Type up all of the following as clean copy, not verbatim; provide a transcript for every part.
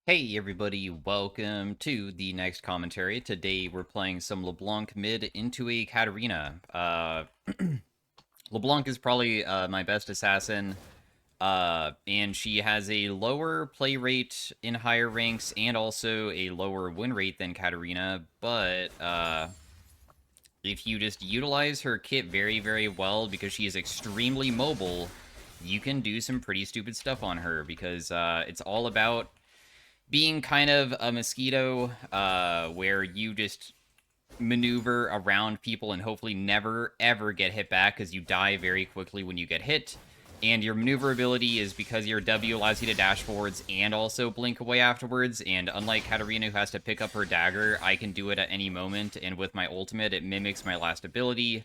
Hey everybody, welcome to the next commentary. Today we're playing some LeBlanc mid into a Katarina. LeBlanc is probably my best assassin, and she has a lower play rate in higher ranks and also a lower win rate than Katarina, but if you just utilize her kit very, very well because she is extremely mobile, you can do some pretty stupid stuff on her because it's all about being kind of a mosquito where you just maneuver around people and hopefully never ever get hit back because you die very quickly when you get hit. And your maneuverability is because your W allows you to dash forwards and also blink away afterwards. And unlike Katarina, who has to pick up her dagger, I can do it at any moment. And with my ultimate, it mimics my last ability.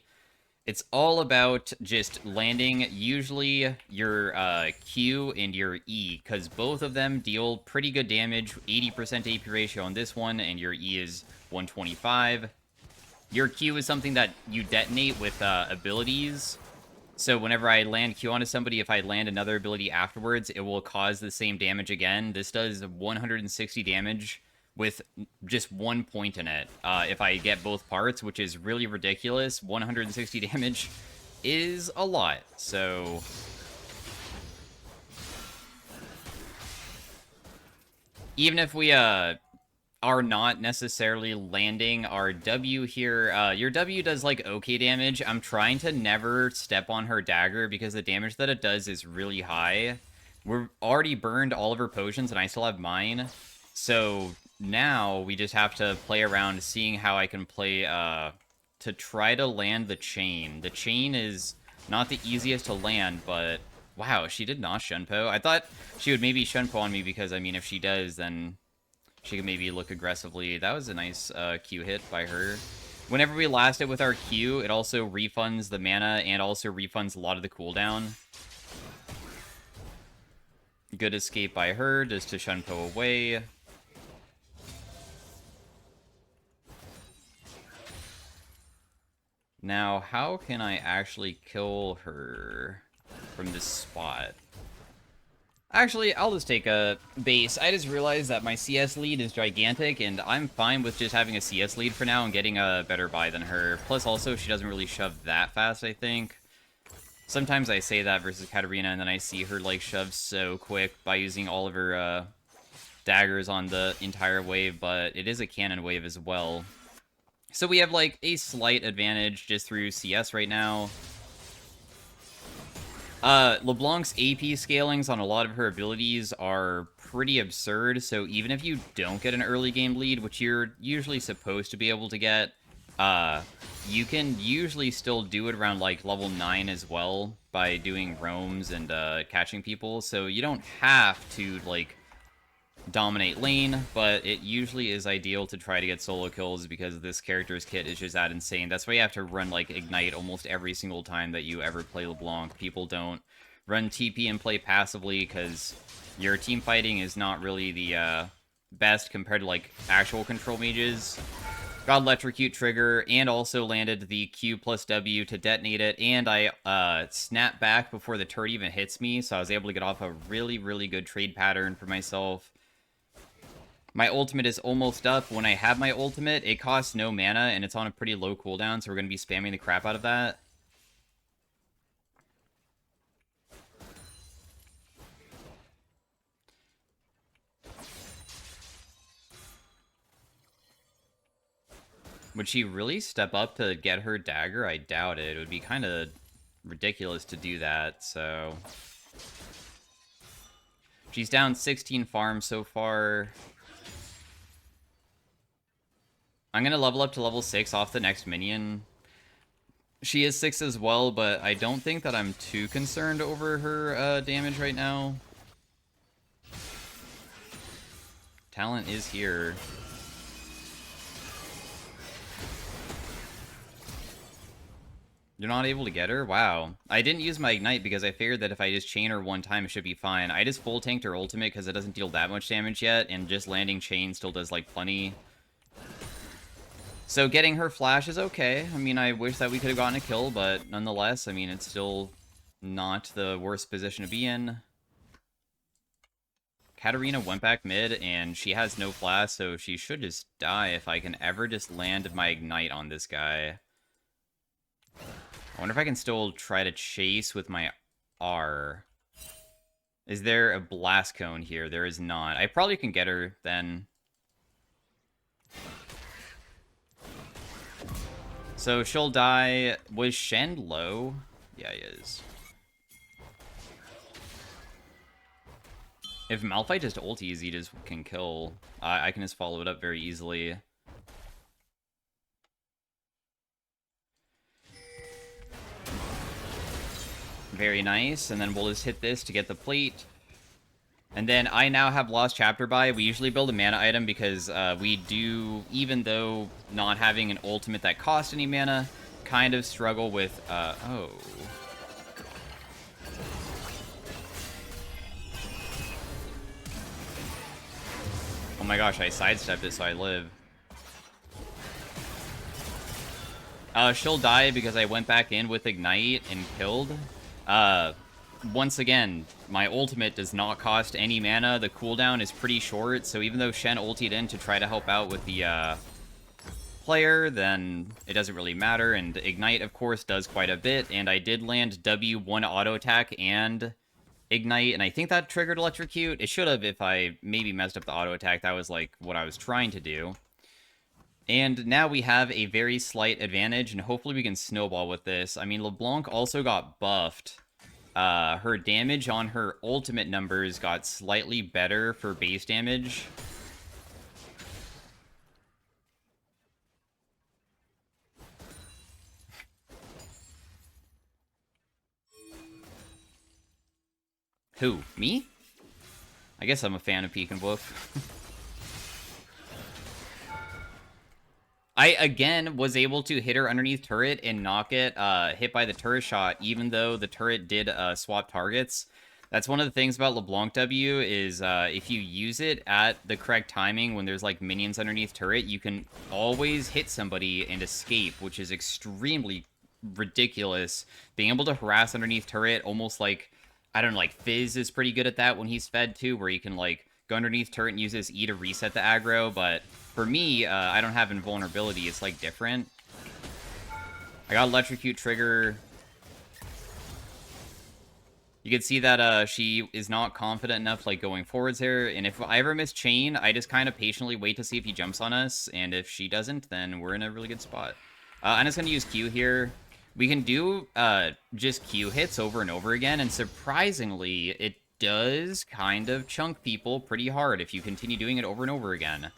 It's all about just landing usually your Q and your E, because both of them deal pretty good damage, 80% AP ratio on this one, and your E is 125. Your Q is something that you detonate with abilities, so whenever I land Q onto somebody, if I land another ability afterwards, it will cause the same damage again. This does 160 damage with just 1 point in it. If I get both parts, which is really ridiculous, 160 damage is a lot. So even if we are not necessarily landing our W here, your W does like okay damage. I'm trying to never step on her dagger because the damage that it does is really high. We're already burned all of her potions and I still have mine. So now we just have to play around seeing how I can play to try to land the chain. The chain is not the easiest to land, but wow, she did not Shunpo. I thought she would maybe Shunpo on me because, I mean, if she does, then she can maybe look aggressively. That was a nice Q hit by her. Whenever we last it with our Q, it also refunds the mana and also refunds a lot of the cooldown. Good escape by her, just to Shunpo away. Now, how can I actually kill her from this spot? Actually, I'll just take a base. I just realized that my CS lead is gigantic, and I'm fine with just having a CS lead for now and getting a better buy than her. Plus, also, she doesn't really shove that fast, I think. Sometimes I say that versus Katarina, and then I see her, like, shove so quick by using all of her daggers on the entire wave, but it is a cannon wave as well. So we have, like, a slight advantage just through CS right now. LeBlanc's AP scalings on a lot of her abilities are pretty absurd, so even if you don't get an early game lead, which you're usually supposed to be able to get, you can usually still do it around, like, level 9 as well by doing roams and catching people, so you don't have to, like, dominate lane, but it usually is ideal to try to get solo kills because this character's kit is just that insane. That's why you have to run, like, Ignite almost every single time that you ever play LeBlanc. People don't run TP and play passively because your team fighting is not really the best compared to, like, actual control mages. Got Electrocute trigger and also landed the Q plus W to detonate it, and I snapped back before the turret even hits me, so I was able to get off a really, really good trade pattern for myself. My ultimate is almost up. When I have my ultimate, it costs no mana, and it's on a pretty low cooldown, so we're going to be spamming the crap out of that. Would she really step up to get her dagger? I doubt it. It would be kind of ridiculous to do that, so... She's down 16 farms so far. I'm going to level up to level 6 off the next minion. She is 6 as well, but I don't think that I'm too concerned over her damage right now. Talent is here. You're not able to get her? Wow. I didn't use my Ignite because I figured that if I just chain her one time, it should be fine. I just full tanked her ultimate because it doesn't deal that much damage yet, and just landing chain still does, like, plenty. So getting her flash is okay. I mean, I wish that we could have gotten a kill, but nonetheless, I mean, it's still not the worst position to be in. Katarina went back mid, and she has no flash, so she should just die if I can ever just land my Ignite on this guy. I wonder if I can still try to chase with my R. Is there a Blast Cone here? There is not. I probably can get her, then. So she'll die. Was Shen low? Yeah, he is. If Malphite just ulties, he just can kill. I can just follow it up very easily. Very nice, and then we'll just hit this to get the plate. And then I now have Lost Chapter Buy. We usually build a mana item because we do, even though not having an ultimate that costs any mana, kind of struggle with, oh. Oh my gosh, I sidestepped it so I live. She'll die because I went back in with Ignite and killed. Once again, my ultimate does not cost any mana. The cooldown is pretty short, so even though Shen ultied in to try to help out with the player, then it doesn't really matter. And Ignite, of course, does quite a bit. And I did land W1 auto attack and Ignite, and I think that triggered Electrocute. It should have if I maybe messed up the auto attack. That was like what I was trying to do. And now we have a very slight advantage, and hopefully we can snowball with this. I mean, LeBlanc also got buffed. Her damage on her ultimate numbers got slightly better for base damage. Who? Me? I guess I'm a fan of Peek and Woof. I, again, was able to hit her underneath turret and not get hit by the turret shot, even though the turret did swap targets. That's one of the things about LeBlanc W is if you use it at the correct timing when there's, like, minions underneath turret, you can always hit somebody and escape, which is extremely ridiculous. Being able to harass underneath turret, almost like, I don't know, like, Fizz is pretty good at that when he's fed, too, where he can, like, go underneath turret and use his E to reset the aggro, but for me, I don't have invulnerability. It's, like, different. I got Electrocute trigger. You can see that she is not confident enough, like, going forwards here, and if I ever miss Chain, I just kind of patiently wait to see if he jumps on us, and if she doesn't, then we're in a really good spot. I'm just going to use Q here. We can do just Q hits over and over again, and surprisingly, it does kind of chunk people pretty hard if you continue doing it over and over again.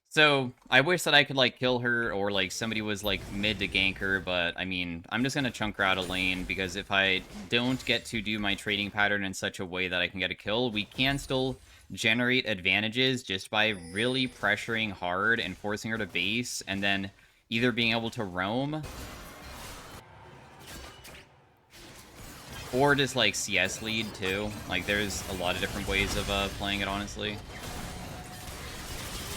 So, I wish that I could, like, kill her, or, like, somebody was, like, mid to gank her, but, I mean, I'm just gonna chunk her out of lane, because if I don't get to do my trading pattern in such a way that I can get a kill, we can still generate advantages just by really pressuring hard and forcing her to base, and then either being able to roam, or just, like, CS lead, too. Like, there's a lot of different ways of playing it, honestly.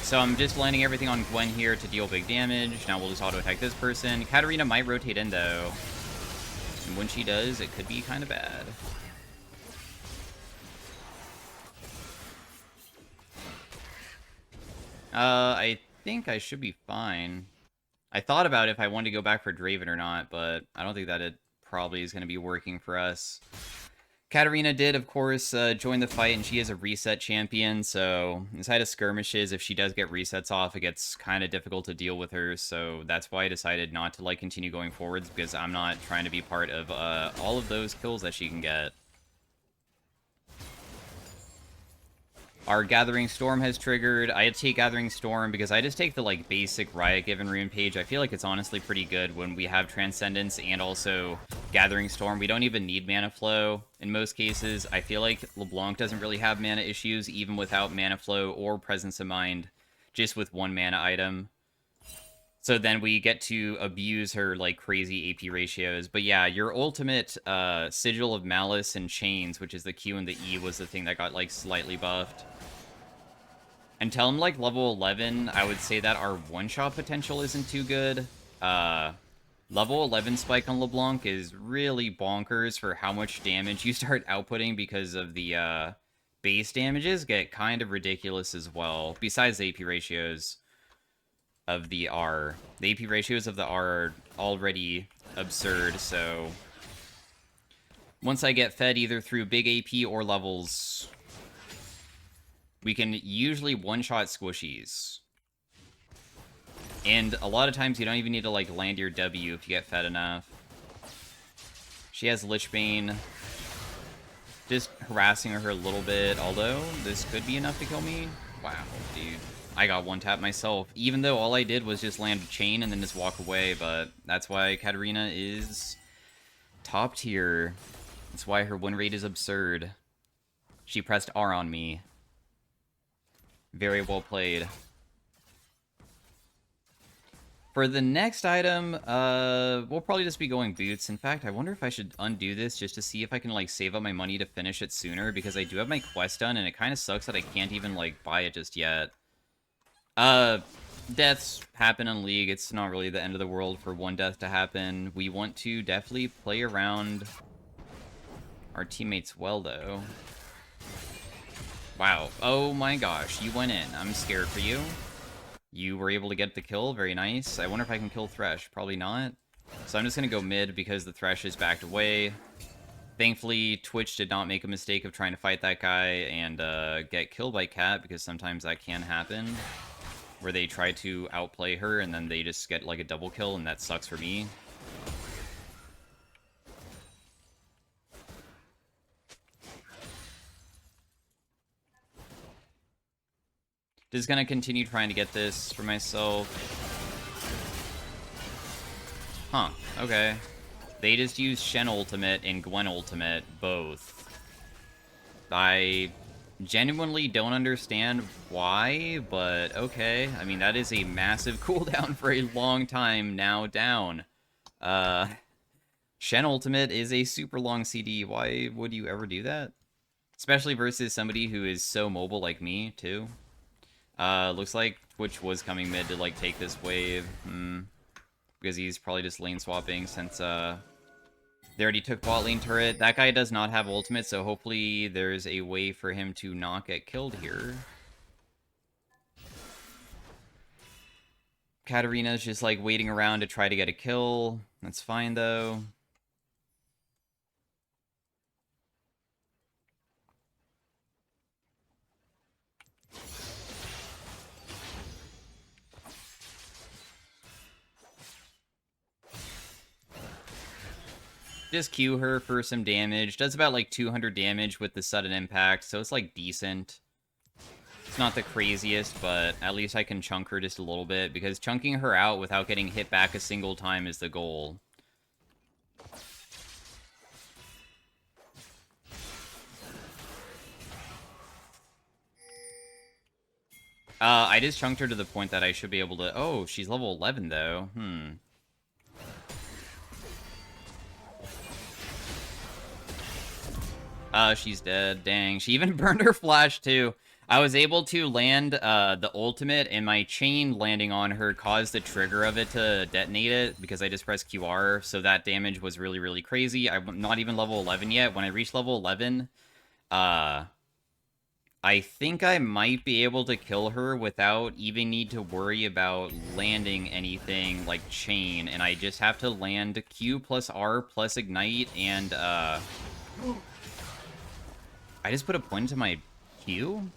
So I'm just landing everything on Gwen here to deal big damage. Now we'll just auto-attack this person. Katarina might rotate in, though. And when she does, it could be kind of bad. I think I should be fine. I thought about if I wanted to go back for Draven or not, but I don't think that it probably is going to be working for us. Katarina did, of course, join the fight, and she is a reset champion, so inside of skirmishes, if she does get resets off, it gets kind of difficult to deal with her, so that's why I decided not to, like, continue going forwards, because I'm not trying to be part of all of those kills that she can get. Our Gathering Storm has triggered. I take Gathering Storm because I just take the, like, basic Riot Given Rune page. I feel like it's honestly pretty good when we have Transcendence and also Gathering Storm. We don't even need Mana Flow in most cases. I feel like LeBlanc doesn't really have mana issues, even without Mana Flow or Presence of Mind, just with one mana item. So then we get to abuse her, like, crazy AP ratios. But yeah, your ultimate Sigil of Malice and Chains, which is the Q and the E, was the thing that got, like, slightly buffed. Until I'm, like, level 11, I would say that our one-shot potential isn't too good. Level 11 spike on LeBlanc is really bonkers for how much damage you start outputting because of the base damages get kind of ridiculous as well, besides the AP ratios of the R. The AP ratios of the R are already absurd, so once I get fed either through big AP or levels, we can usually one-shot squishies. And a lot of times you don't even need to, like, land your W if you get fed enough. She has Lichbane. Just harassing her a little bit, although this could be enough to kill me. Wow, dude. I got one tap myself, even though all I did was just land a chain and then just walk away, but that's why Katarina is top tier. That's why her win rate is absurd. She pressed R on me. Very well played. For the next item, we'll probably just be going boots. In fact, I wonder if I should undo this just to see if I can, like, save up my money to finish it sooner, because I do have my quest done, and it kind of sucks that I can't even, like, buy it just yet. Deaths happen in League. It's not really the end of the world for one death to happen. We want to definitely play around our teammates well, though. Wow. Oh my gosh, you went in. I'm scared for you. You were able to get the kill. Very nice. I wonder if I can kill Thresh. Probably not. So I'm just going to go mid because the Thresh is backed away. Thankfully, Twitch did not make a mistake of trying to fight that guy and get killed by Cat, because sometimes that can happen, where they try to outplay her and then they just get like a double kill, and that sucks for me. Just gonna continue trying to get this for myself. Huh, okay. They just use Shen ultimate and Gwen ultimate, both. I genuinely don't understand why, but okay. I mean, that is a massive cooldown for a long time now down. Shen ultimate is a super long CD. Why would you ever do that? Especially versus somebody who is so mobile like me, too. Looks like Twitch was coming mid to, like, take this wave. Because he's probably just lane swapping since, they already took bot lane turret. That guy does not have ultimate, so hopefully there's a way for him to not get killed here. Katarina's just, like, waiting around to try to get a kill. That's fine, though. Just Q her for some damage. Does about, like, 200 damage with the sudden impact, so it's, like, decent. It's not the craziest, but at least I can chunk her just a little bit, because chunking her out without getting hit back a single time is the goal. I just chunked her to the point that I should be able to... Oh, she's level 11, though. She's dead. Dang. She even burned her flash, too. I was able to land the ultimate, and my chain landing on her caused the trigger of it to detonate it, because I just pressed QR, so that damage was really, really crazy. I'm not even level 11 yet. When I reach level 11, I think I might be able to kill her without even need to worry about landing anything like chain, and I just have to land Q plus R plus ignite, and I just put a point to my Q?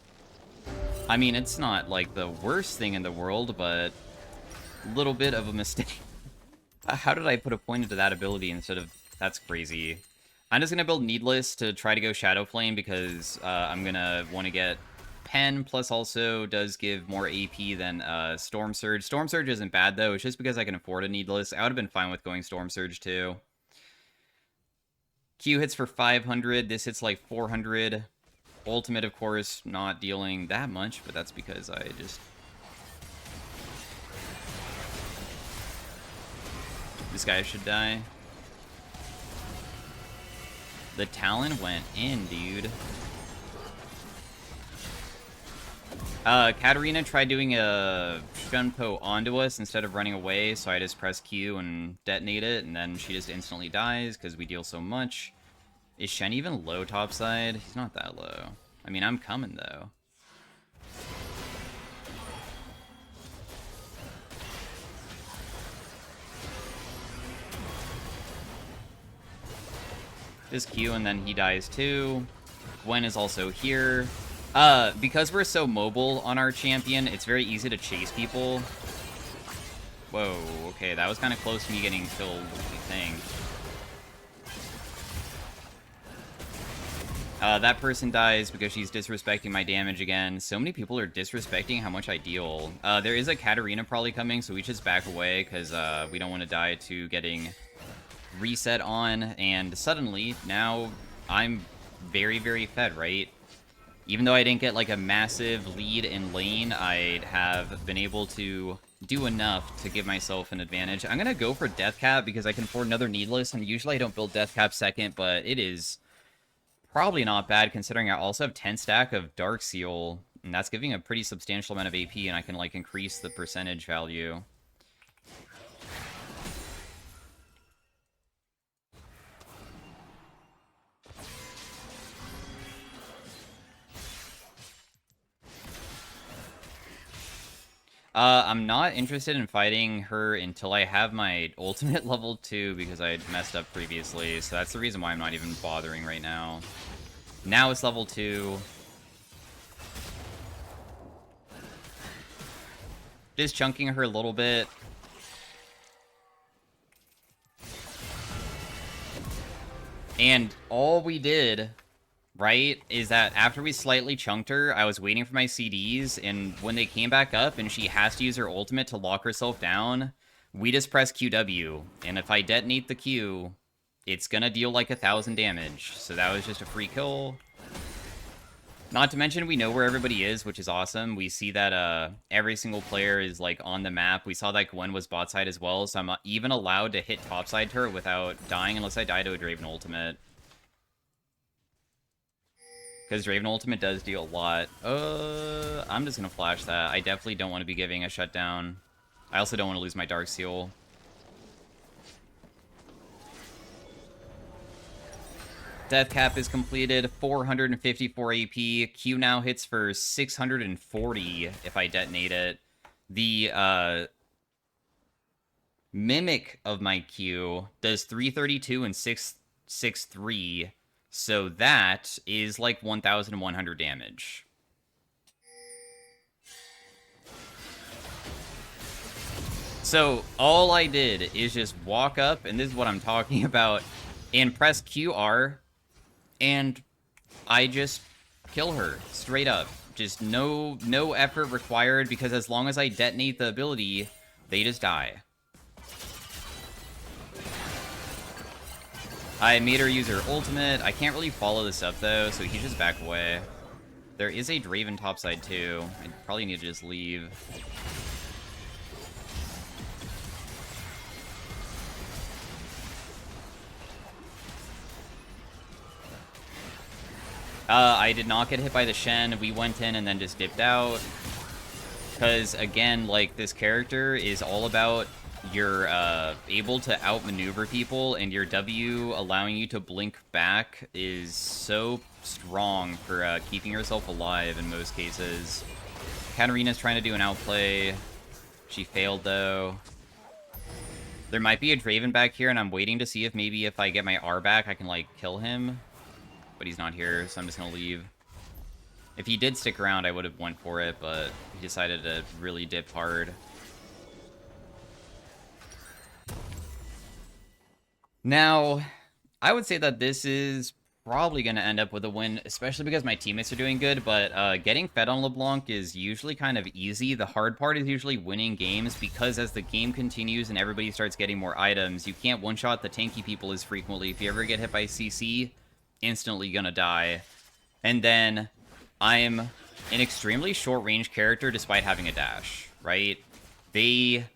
I mean, it's not, like, the worst thing in the world, but a little bit of a mistake. How did I put a point into that ability instead of... That's crazy. I'm just gonna build Needless to try to go Shadow Flame, because I'm gonna want to get Pen, plus also does give more AP than Storm Surge. Storm Surge isn't bad, though. It's just because I can afford a Needless. I would have been fine with going Storm Surge, too. Q hits for 500. This hits like 400. Ultimate, of course, not dealing that much, but that's because I just... This guy should die. The Talon went in, dude. Katarina tried doing a Shunpo onto us instead of running away, so I just press Q and detonate it, and then she just instantly dies because we deal so much. Is Shen even low topside? He's not that low. I mean, I'm coming, though. Just Q, and then he dies, too. Gwen is also here. Because we're so mobile on our champion, it's very easy to chase people. Whoa, okay, that was kind of close to me getting killed, I think. That person dies because she's disrespecting my damage again. So many people are disrespecting how much I deal. There is a Katarina probably coming, so we just back away, because we don't want to die to getting reset on. And suddenly, now I'm very, very fed, right? Even though I didn't get, like, a massive lead in lane, I'd have been able to do enough to give myself an advantage. I'm gonna go for Death Cap because I can afford another Needless, and usually I don't build Death Cap second, but it is probably not bad considering I also have 10 stack of Dark Seal, and that's giving a pretty substantial amount of AP, and I can, like, increase the percentage value. I'm not interested in fighting her until I have my ultimate level 2 because I messed up previously, so that's the reason why I'm not even bothering right now. Now it's level 2. Just chunking her a little bit. And all we did, right, is that after we slightly chunked her, I was waiting for my CDs, and when they came back up and she has to use her ultimate to lock herself down, we just press QW. And if I detonate the Q, it's gonna deal like 1,000 damage. So that was just a free kill. Not to mention, we know where everybody is, which is awesome. We see that every single player is, like, on the map. We saw that Gwen was bot side as well, so I'm even allowed to hit topside turret without dying unless I die to a Draven ultimate. Because Draven ultimate does deal a lot. I'm just gonna flash that. I definitely don't want to be giving a shutdown. I also don't want to lose my Dark Seal. Death Cap is completed, 454 AP. Q now hits for 640 if I detonate it. The Mimic of my Q does 332 and 663, so that is like 1,100 damage. So all I did is just walk up, and this is what I'm talking about, and press QR, and I just kill her straight up. Just no effort required, because as long as I detonate the ability, they just die. I made her use her ultimate. I can't really follow this up, though, so he just back away. There is a Draven topside, too. I probably need to just leave. I did not get hit by the Shen. We went in and then just dipped out. Because, again, like, this character is all about you're able to outmaneuver people, and your W allowing you to blink back is so strong for keeping yourself alive in most cases. Katarina's trying to do an outplay. She failed, though. There might be a Draven back here, and I'm waiting to see if maybe if I get my R back, I can, like, kill him. But he's not here, so I'm just gonna leave. If he did stick around, I would have went for it, but he decided to really dip hard. Now, I would say that this is probably going to end up with a win, especially because my teammates are doing good, but getting fed on LeBlanc is usually kind of easy. The hard part is usually winning games, because as the game continues and everybody starts getting more items, you can't one-shot the tanky people as frequently. If you ever get hit by CC, instantly gonna die. And then I'm an extremely short-range character despite having a dash, right? They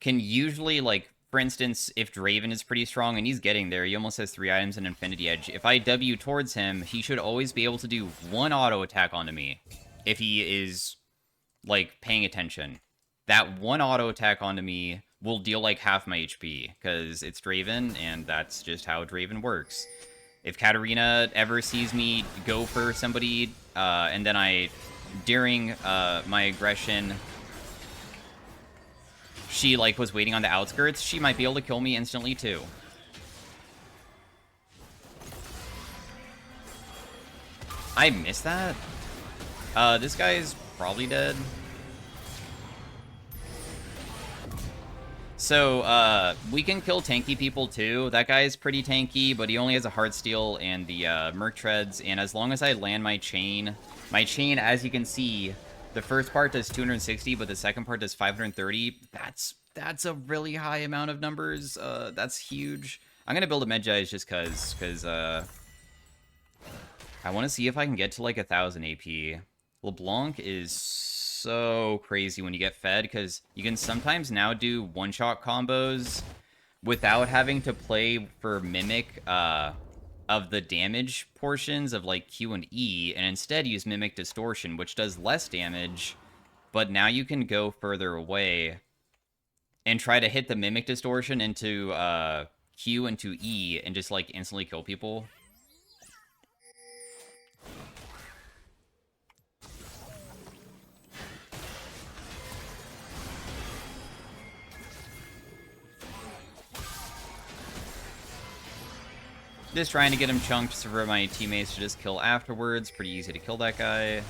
can usually, like, for instance, if Draven is pretty strong, and he's getting there, he almost has 3 items in Infinity Edge. If I W towards him, he should always be able to do 1 auto attack onto me. if he is, like, paying attention. That one auto attack onto me will deal, like, half my HP, because it's Draven, and that's just how Draven works. If Katarina ever sees me go for somebody, and then during my aggression, she, like, was waiting on the outskirts, she might be able to kill me instantly, too. I missed that? This guy's probably dead. So, we can kill tanky people, too. That guy's pretty tanky, but he only has a Heartsteel and the Merc Treads, and as long as I land my chain, as you can see, the first part does 260, but the second part does 530. That's a really high amount of numbers. That's huge. I'm gonna build a Medjay just because I want to see if I can get to, like, 1,000 AP. LeBlanc is so crazy when you get fed, because you can sometimes now do one-shot combos without having to play for Mimic of the damage portions of, like, Q and E, and instead use Mimic Distortion, which does less damage, but now you can go further away and try to hit the Mimic Distortion into Q into E and just, like, instantly kill people. Just trying to get him chunked for my teammates to just kill afterwards. Pretty easy to kill that guy.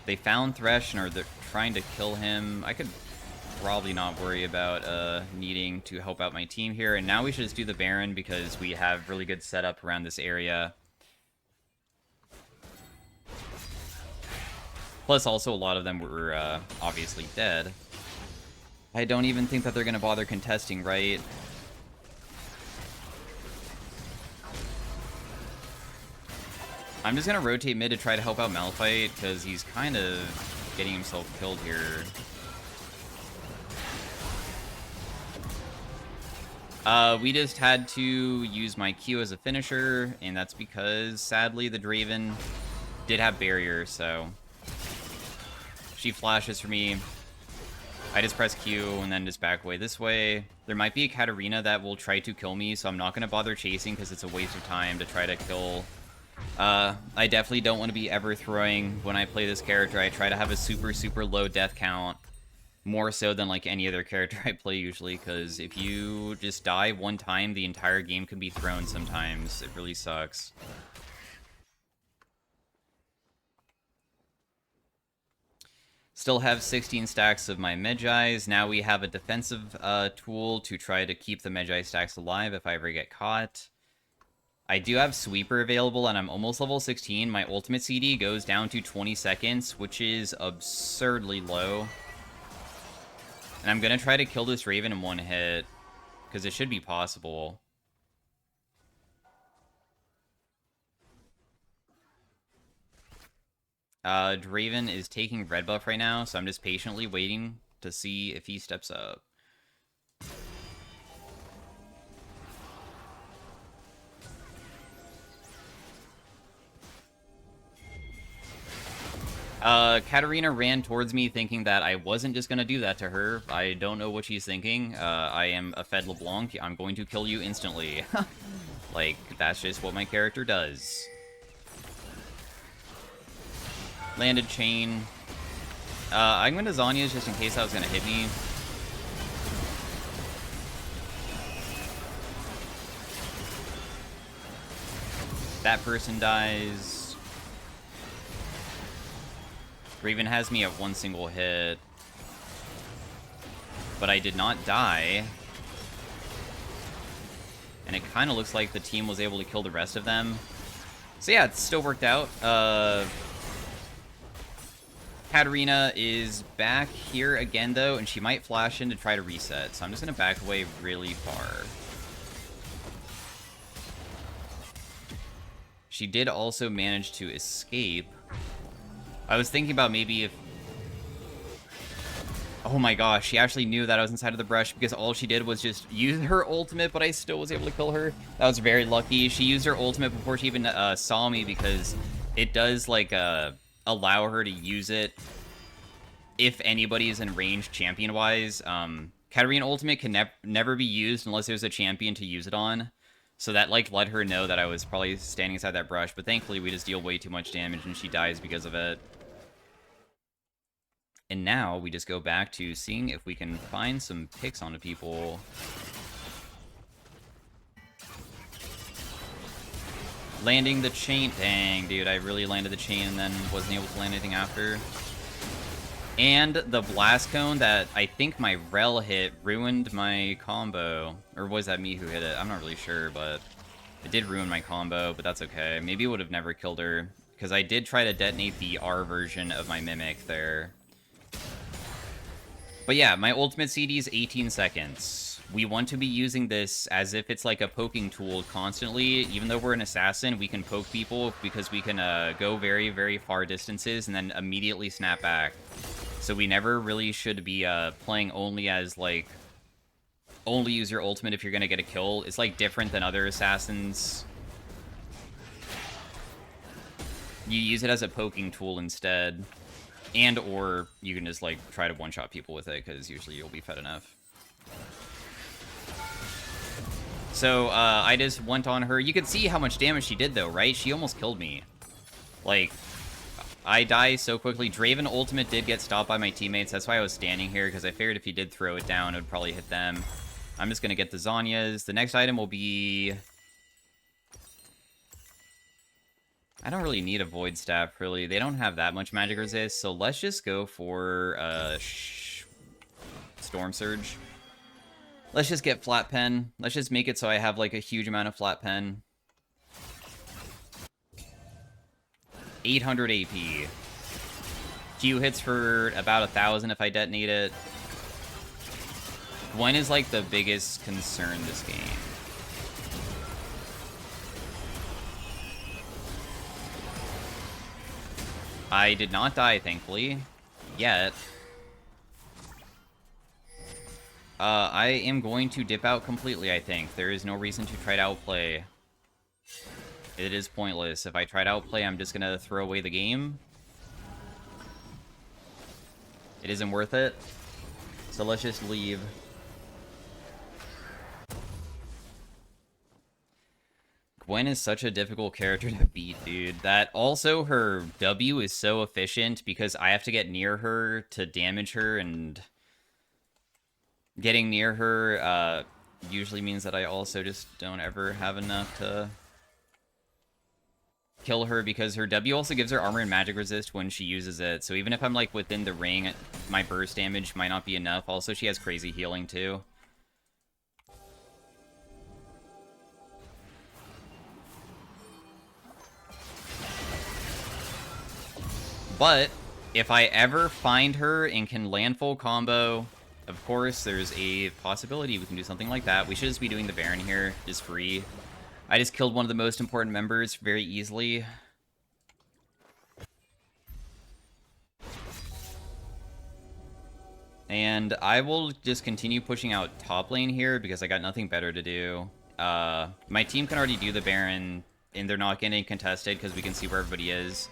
They found Thresh and are trying to kill him. I could probably not worry about needing to help out my team here. And now we should just do the Baron because we have really good setup around this area. Plus, also, a lot of them were obviously dead. I don't even think that they're going to bother contesting, right? I'm just going to rotate mid to try to help out Malphite, because he's kind of getting himself killed here. We just had to use my Q as a finisher, and that's because, sadly, the Draven did have barrier, so she flashes for me. I just press Q and then just back away this way. There might be a Katarina that will try to kill me, so I'm not going to bother chasing because it's a waste of time to try to kill. I definitely don't want to be ever throwing when I play this character. I try to have a super, super low death count. More so than, like, any other character I play usually, because if you just die one time, the entire game can be thrown sometimes. It really sucks. Still have 16 stacks of my Medjays. Now we have a defensive tool to try to keep the Medjay stacks alive if I ever get caught. I do have Sweeper available, and I'm almost level 16. My ultimate CD goes down to 20 seconds, which is absurdly low. And I'm going to try to kill this Raven in one hit, because it should be possible. Draven is taking red buff right now, so I'm just patiently waiting to see if he steps up. Katarina ran towards me thinking that I wasn't just gonna do that to her. I don't know what she's thinking. I am a Fed LeBlanc. I'm going to kill you instantly. Like, that's just what my character does. Landed chain. I'm going to Zanya's just in case that was going to hit me. That person dies. Raven has me at one single hit. But I did not die. And it kind of looks like the team was able to kill the rest of them. So yeah, it still worked out. Katarina is back here again, though, and she might flash in to try to reset. So I'm just going to back away really far. She did also manage to escape. I was thinking about maybe if... Oh my gosh, she actually knew that I was inside of the brush because all she did was just use her ultimate, but I still was able to kill her. That was very lucky. She used her ultimate before she even saw me because it does, like, allow her to use it if anybody is in range champion-wise. Katarina ultimate can never be used unless there's a champion to use it on. So that, like, let her know that I was probably standing inside that brush, but thankfully we just deal way too much damage and she dies because of it. And now we just go back to seeing if we can find some picks onto people. Landing the chain. Dang, dude, I really landed the chain and then wasn't able to land anything after. And the blast cone that I think my rel hit ruined my combo. Or was that me who hit it? I'm not really sure, but it did ruin my combo, but that's okay. Maybe it would have never killed her, because I did try to detonate the R version of my Mimic there. But yeah, my ultimate CD is 18 seconds. We want to be using this as if it's like a poking tool constantly. Even though we're an assassin, we can poke people because we can go very, very far distances and then immediately snap back. So we never really should be playing only as, like, only use your ultimate if you're going to get a kill. It's, like, different than other assassins. You use it as a poking tool instead. And or you can just, like, try to one-shot people with it, because usually you'll be fed enough. So, I just went on her. You can see how much damage she did, though, right? She almost killed me. Like, I die so quickly. Draven ultimate did get stopped by my teammates. That's why I was standing here, because I figured if he did throw it down, it would probably hit them. I'm just going to get the Zhonya's. The next item will be... I don't really need a Void Staff, really. They don't have that much magic resist, so let's just go for Storm Surge. Let's just get Flat Pen. Let's just make it so I have, like, a huge amount of Flat Pen. 800 AP. Q hits for about 1,000 if I detonate it. Gwen is, like, the biggest concern this game. I did not die, thankfully. Yet. I am going to dip out completely, I think. There is no reason to try to outplay. It is pointless. If I try to outplay, I'm just gonna throw away the game. It isn't worth it. So let's just leave. Gwen is such a difficult character to beat, dude. That also, her W is so efficient because I have to get near her to damage her, and getting near her usually means that I also just don't ever have enough to kill her, because her W also gives her armor and magic resist when she uses it. So even if I'm, like, within the ring, my burst damage might not be enough. Also, she has crazy healing, too. But if I ever find her and can land full combo, of course, there's a possibility we can do something like that. We should just be doing the Baron here, just free. I just killed one of the most important members very easily. And I will just continue pushing out top lane here because I got nothing better to do. My team can already do the Baron, and they're not getting contested because we can see where everybody is.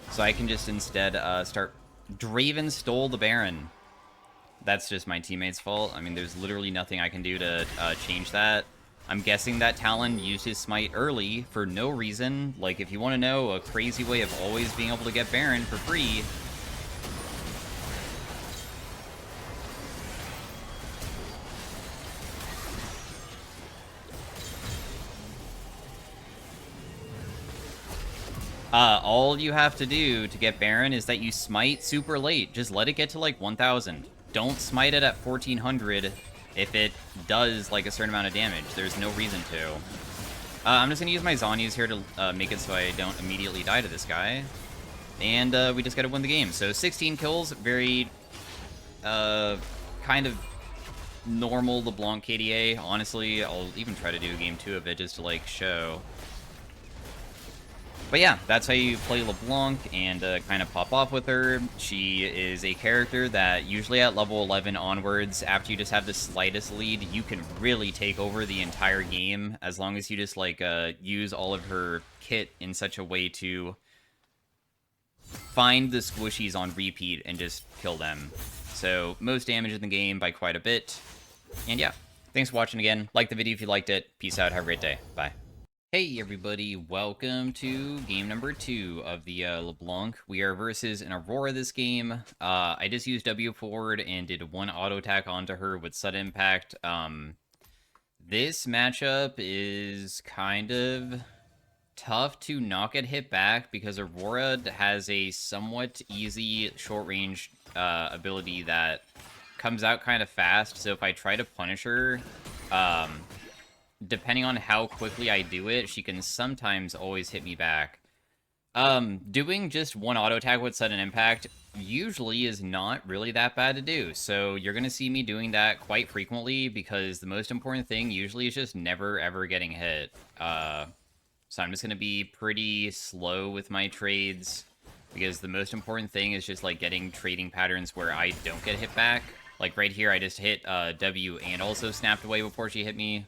So I can just instead start... Draven stole the Baron. That's just my teammate's fault. I mean, there's literally nothing I can do to change that. I'm guessing that Talon used his smite early for no reason. Like, if you want to know a crazy way of always being able to get Baron for free... all you have to do to get Baron is that you smite super late. Just let it get to, like, 1,000. Don't smite it at 1,400 if it does, like, a certain amount of damage. There's no reason to. I'm just going to use my Zhonya's here to make it so I don't immediately die to this guy. And we just got to win the game. So 16 kills, very kind of normal LeBlanc KDA. Honestly, I'll even try to do game 2 of it just to, like, show. But yeah, that's how you play LeBlanc and kind of pop off with her. She is a character that usually at level 11 onwards, after you just have the slightest lead, you can really take over the entire game, as long as you just, like, use all of her kit in such a way to find the squishies on repeat and just kill them. So, most damage in the game by quite a bit. And yeah, thanks for watching again. Like the video if you liked it. Peace out. Have a great day. Bye. Hey everybody, welcome to game number 2 of the LeBlanc. We are versus an Aurora this game. I just used W forward and did one auto attack onto her with sudden impact. This matchup is kind of tough to not get hit back because Aurora has a somewhat easy short range ability that comes out kind of fast. So if I try to punish her, depending on how quickly I do it, she can sometimes always hit me back. Doing just one auto attack with sudden impact usually is not really that bad to do. So you're going to see me doing that quite frequently because the most important thing usually is just never ever getting hit. So I'm just going to be pretty slow with my trades because the most important thing is just like getting trading patterns where I don't get hit back. Like right here, I just hit W and also snapped away before she hit me.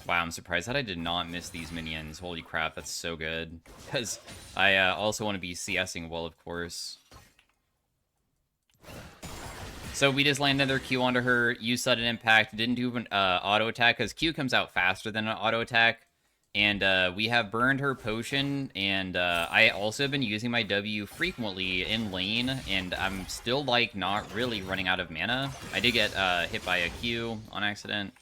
Wow, I'm surprised that I did not miss these minions. Holy crap, that's so good. Because I also want to be CSing well, of course. So we just landed their Q onto her, used sudden impact, didn't do an auto attack, because Q comes out faster than an auto attack. And we have burned her potion, and I also have been using my W frequently in lane, and I'm still, like, not really running out of mana. I did get hit by a Q on accident.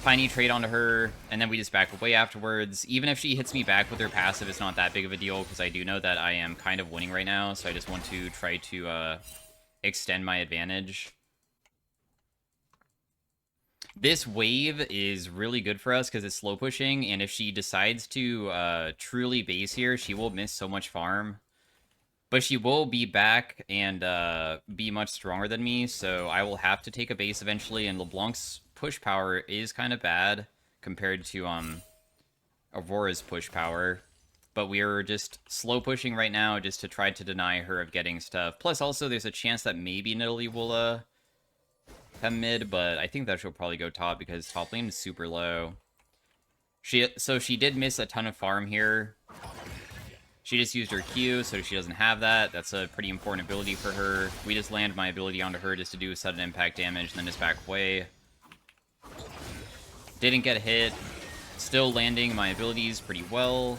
Tiny trade onto her, and then we just back away afterwards. Even if she hits me back with her passive, it's not that big of a deal, because I do know that I am kind of winning right now, so I just want to try to extend my advantage. This wave is really good for us, because it's slow pushing, and if she decides to truly base here, she will miss so much farm. But she will be back and be much stronger than me, so I will have to take a base eventually, and LeBlanc's push power is kind of bad compared to Aurora's push power. But we are just slow pushing right now just to try to deny her of getting stuff. Plus, also, there's a chance that maybe Nidalee will come mid, but I think that she'll probably go top because top lane is super low. So she did miss a ton of farm here. She just used her Q, so she doesn't have that. That's a pretty important ability for her. We just land my ability onto her just to do sudden impact damage, and then just back away. Didn't get hit. Still landing my abilities pretty well.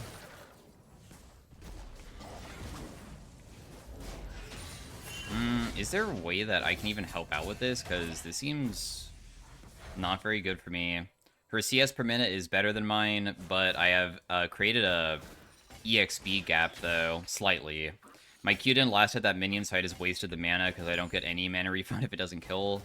Is there a way that I can even help out with this? Because this seems not very good for me. Her CS per minute is better than mine, but I have created a EXP gap, though, slightly. My Q didn't last at that minion, so I just wasted the mana because I don't get any mana refund if it doesn't kill.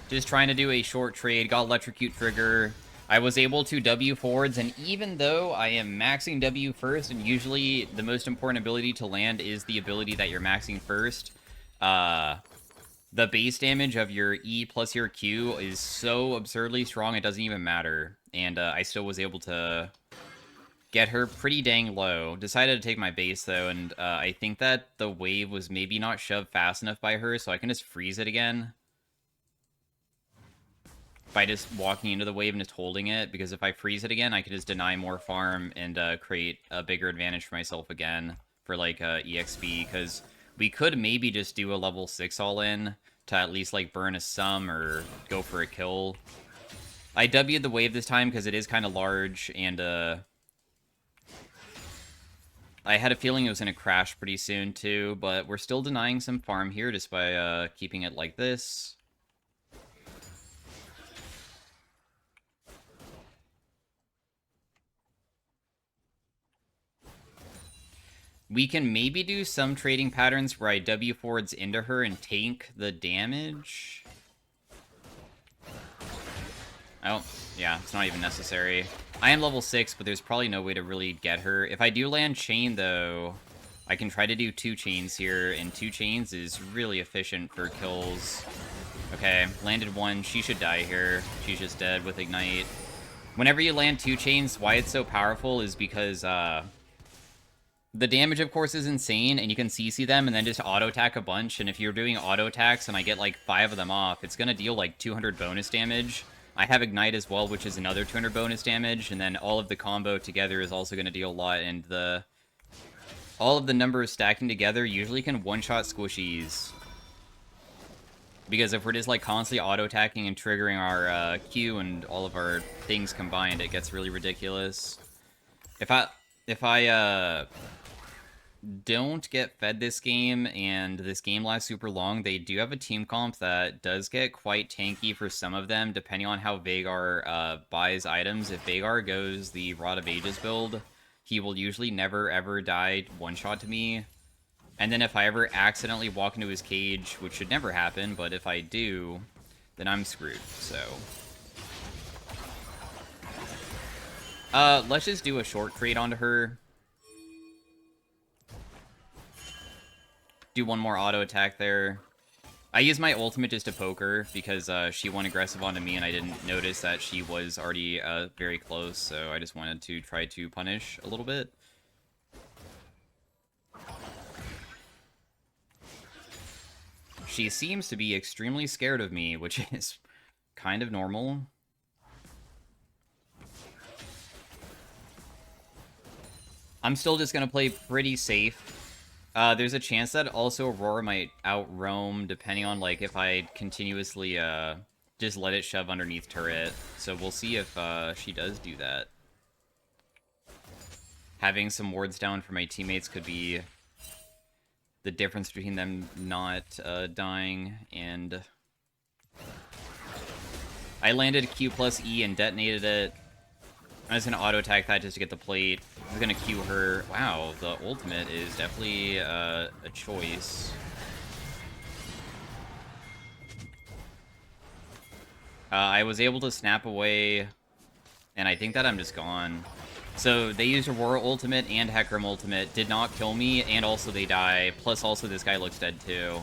Just trying to do a short trade, got Electrocute trigger. I was able to W forwards, and even though I am maxing W first, and usually the most important ability to land is the ability that you're maxing first, the base damage of your E plus your Q is so absurdly strong it doesn't even matter. And I still was able to get her pretty dang low. Decided to take my base, though, and I think that the wave was maybe not shoved fast enough by her, so I can just freeze it again by just walking into the wave and just holding it, because if I freeze it again, I could just deny more farm and create a bigger advantage for myself again for, like, EXP, because we could maybe just do a level 6 all-in to at least, like, burn a sum or go for a kill. I W'd the wave this time because it is kind of large, and I had a feeling it was going to crash pretty soon, too, but we're still denying some farm here just by keeping it like this. We can maybe do some trading patterns where I W forwards into her and tank the damage. Oh, yeah, it's not even necessary. I am level 6, but there's probably no way to really get her. If I do land chain, though, I can try to do 2 chains here, and 2 chains is really efficient for kills. Okay, landed 1. She should die here. She's just dead with Ignite. Whenever you land 2 chains, why it's so powerful is because, The damage, of course, is insane, and you can CC them and then just auto-attack a bunch, and if you're doing auto-attacks and I get, like, 5 of them off, it's gonna deal, like, 200 bonus damage. I have Ignite as well, which is another 200 bonus damage, and then all of the combo together is also gonna deal a lot, and all of the numbers stacking together usually can one-shot squishies. Because if we're just, like, constantly auto-attacking and triggering our Q and all of our things combined, it gets really ridiculous. If I don't get fed this game, and this game lasts super long, they do have a team comp that does get quite tanky for some of them, depending on how Veigar buys items. If Veigar goes the Rod of Ages build, he will usually never ever die one-shot to me. And then if I ever accidentally walk into his cage, which should never happen, but if I do, then I'm screwed, so... let's just do a short trade onto her. Do one more auto attack there. I used my ultimate just to poke her because she went aggressive onto me and I didn't notice that she was already very close, so I just wanted to try to punish a little bit. She seems to be extremely scared of me, which is kind of normal. I'm still just going to play pretty safe. There's a chance that also Aurora might outroam, depending on, like, if I continuously, just let it shove underneath turret. So we'll see if, she does do that. Having some wards down for my teammates could be the difference between them not, dying, and... I landed Q plus E and detonated it. I'm just gonna auto-attack that just to get the plate. I'm gonna Q her. Wow, the ultimate is definitely a choice. I was able to snap away, and I think that I'm just gone. So they used Aurora ultimate and Hecarim ultimate, did not kill me, and also they die. Plus also this guy looks dead too.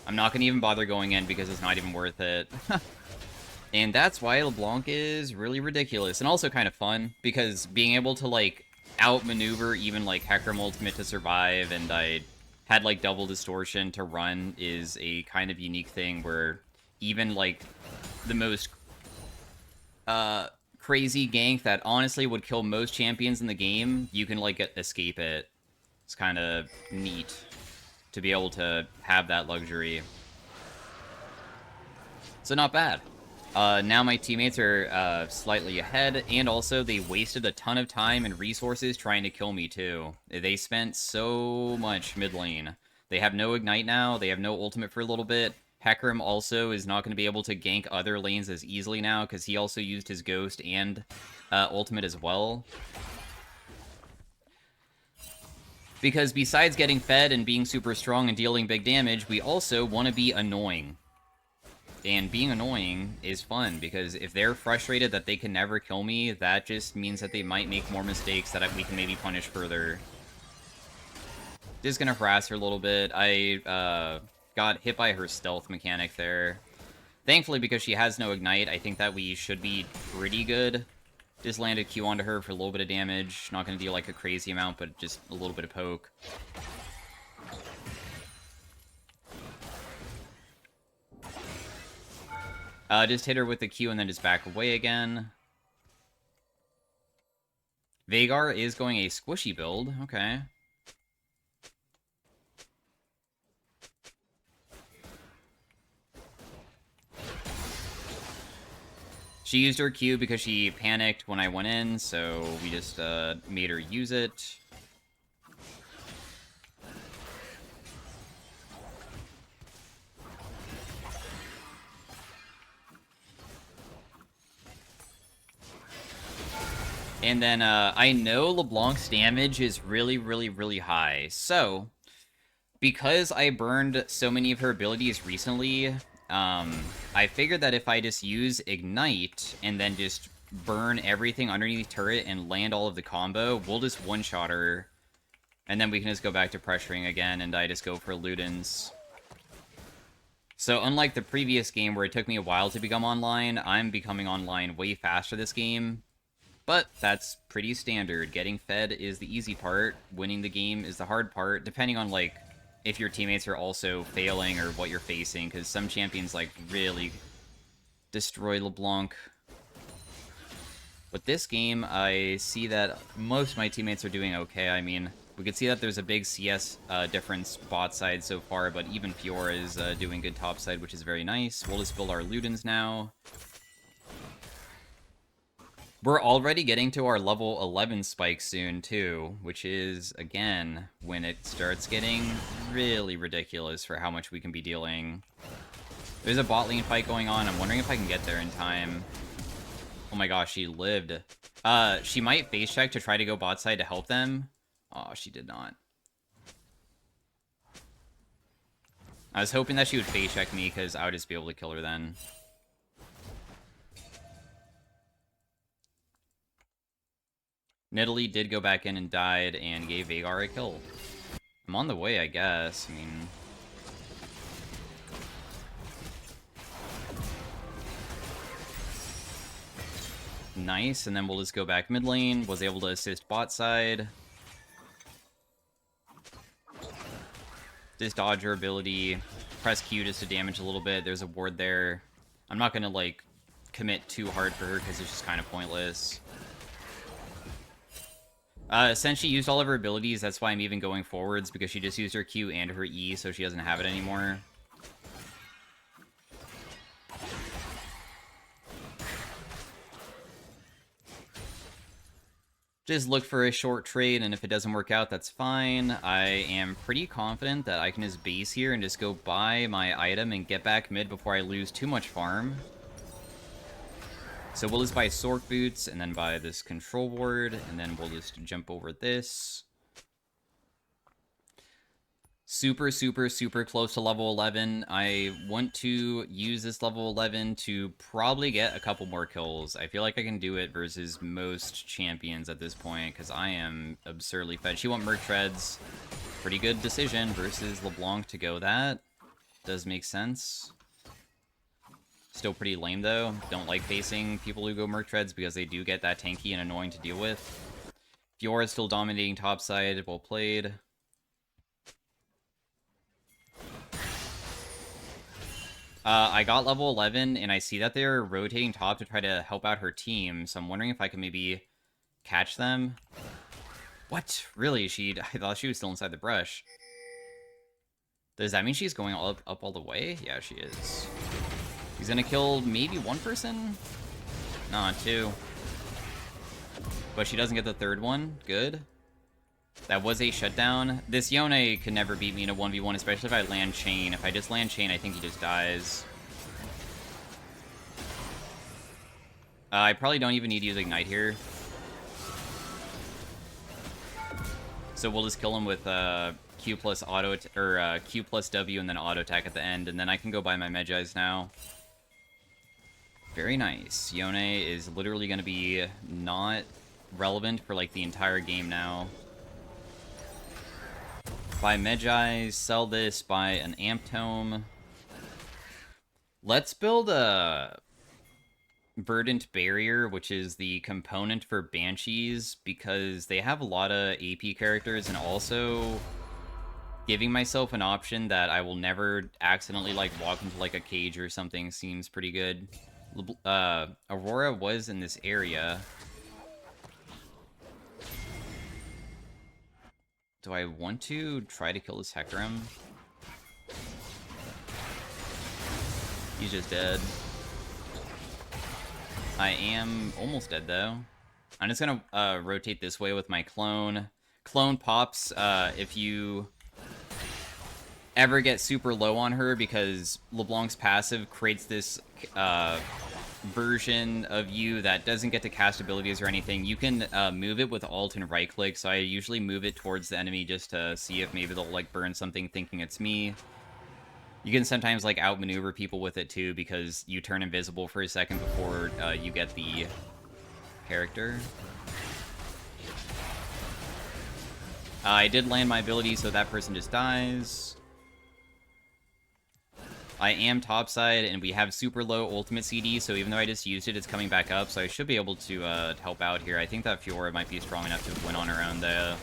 I'm not gonna even bother going in because it's not even worth it. And that's why LeBlanc is really ridiculous. And also kind of fun, because being able to, like, outmaneuver even, like, Hecarim ultimate to survive, and I had, like, double distortion to run is a kind of unique thing where even, like, the most crazy gank that honestly would kill most champions in the game, you can, like, escape it. It's kind of neat to be able to have that luxury. So not bad. Now my teammates are slightly ahead, and also they wasted a ton of time and resources trying to kill me too. They spent so much mid lane. They have no Ignite now, they have no ultimate for a little bit. Hecarim also is not going to be able to gank other lanes as easily now, because he also used his Ghost and ultimate as well. Because besides getting fed and being super strong and dealing big damage, we also want to be annoying. And being annoying is fun, because if they're frustrated that they can never kill me, that just means that they might make more mistakes that we can maybe punish further. Just gonna harass her a little bit. I got hit by her stealth mechanic there. Thankfully, because she has no Ignite, I think that we should be pretty good. Just landed Q onto her for a little bit of damage. Not gonna deal like a crazy amount, but just a little bit of poke. Just hit her with the Q and then just back away again. Veigar is going a squishy build. Okay. She used her Q because she panicked when I went in, so we just made her use it. And then, I know LeBlanc's damage is really, really, really high. So, because I burned so many of her abilities recently, I figured that if I just use Ignite and then just burn everything underneath the turret and land all of the combo, we'll just one-shot her. And then we can just go back to pressuring again, and I just go for Ludens. So unlike the previous game where it took me a while to become online, I'm becoming online way faster this game. But that's pretty standard. Getting fed is the easy part. Winning the game is the hard part, depending on, like, if your teammates are also failing or what you're facing, because some champions, like, really destroy LeBlanc. But this game, I see that most of my teammates are doing okay. I mean, we can see that there's a big CS difference bot side so far, but even Fiora is doing good top side, which is very nice. We'll just build our Ludens now. We're already getting to our level 11 spike soon, too, which is, again, when it starts getting really ridiculous for how much we can be dealing. There's a bot lane fight going on. I'm wondering if I can get there in time. Oh my gosh, she lived. She might face check to try to go bot side to help them. Oh, she did not. I was hoping that she would face check me, because I would just be able to kill her then. Nidalee did go back in and died and gave Veigar a kill. I'm on the way, I guess. I mean... Nice, and then we'll just go back mid lane. Was able to assist bot side. Just dodge her ability. Press Q just to damage a little bit. There's a ward there. I'm not gonna, like, commit too hard for her because it's just kind of pointless. Since she used all of her abilities, that's why I'm even going forwards, because she just used her Q and her E, so she doesn't have it anymore. Just look for a short trade, and if it doesn't work out, that's fine. I am pretty confident that I can just base here and just go buy my item and get back mid before I lose too much farm. So we'll just buy Sork Boots, and then buy this Control Ward, and then we'll just jump over this. Super, super, super close to level 11. I want to use this level 11 to probably get a couple more kills. I feel like I can do it versus most champions at this point, because I am absurdly fed. She went Merc Treads. Pretty good decision versus LeBlanc to go that. Does make sense. Still pretty lame, though. Don't like facing people who go Merc Treads because they do get that tanky and annoying to deal with. Fiora is still dominating topside. Well played. I got level 11, and I see that they're rotating top to try to help out her team, so I'm wondering if I can maybe catch them. What? Really? I thought she was still inside the brush. Does that mean she's going up all the way? Yeah, she is. He's gonna kill maybe one person? Nah, two. But she doesn't get the third one. Good. That was a shutdown. This Yone could never beat me in a 1v1, especially if I land Chain. If I just land Chain, I think he just dies. I probably don't even need to use Ignite here. So we'll just kill him with Q plus auto, or Q plus W and then auto attack at the end, and then I can go buy my Medjais now. Very nice. Yone is literally going to be not relevant for like the entire game now. Buy Medjais, sell this, buy an Amp Tome. Let's build a Verdant Barrier, which is the component for Banshees, because they have a lot of AP characters, and also giving myself an option that I will never accidentally like walk into like a cage or something seems pretty good. Aurora was in this area. Do I want to try to kill this Hecarim? He's just dead. I am almost dead, though. I'm just gonna rotate this way with my clone. Clone pops if you ever get super low on her, because LeBlanc's passive creates this version of you that doesn't get to cast abilities or anything. You can move it with Alt and right click, so I usually move it towards the enemy just to see if maybe they'll like burn something thinking it's me. You can sometimes like outmaneuver people with it too, because you turn invisible for a second before you get the character. I did land my ability, so that person just dies. I am topside, and we have super low ultimate CD, so even though I just used it, it's coming back up, so I should be able to help out here. I think that Fiora might be strong enough to win on her own, though.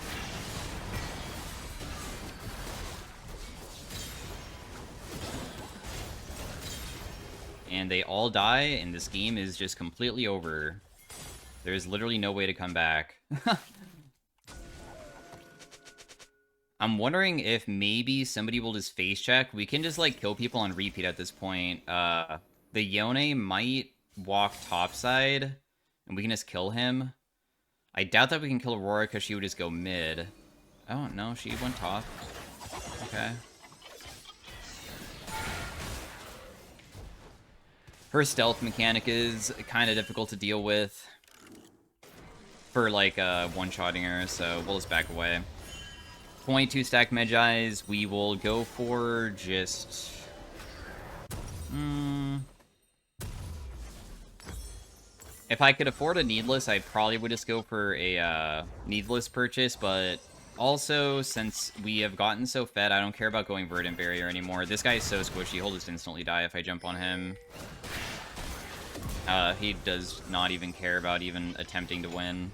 And they all die, and this game is just completely over. There's literally no way to come back. I'm wondering if maybe somebody will just face check. We can just, like, kill people on repeat at this point. The Yone might walk topside, and we can just kill him. I doubt that we can kill Aurora because she would just go mid. Oh, no, she went top. Okay. Her stealth mechanic is kind of difficult to deal with for, like, one-shotting her, so we'll just back away. 22 stack Medjais, we will go for just... If I could afford a Needless, I probably would just go for a Needless purchase, but also, since we have gotten so fed, I don't care about going Verdant Barrier anymore. This guy is so squishy, he'll just instantly die if I jump on him. He does not even care about even attempting to win.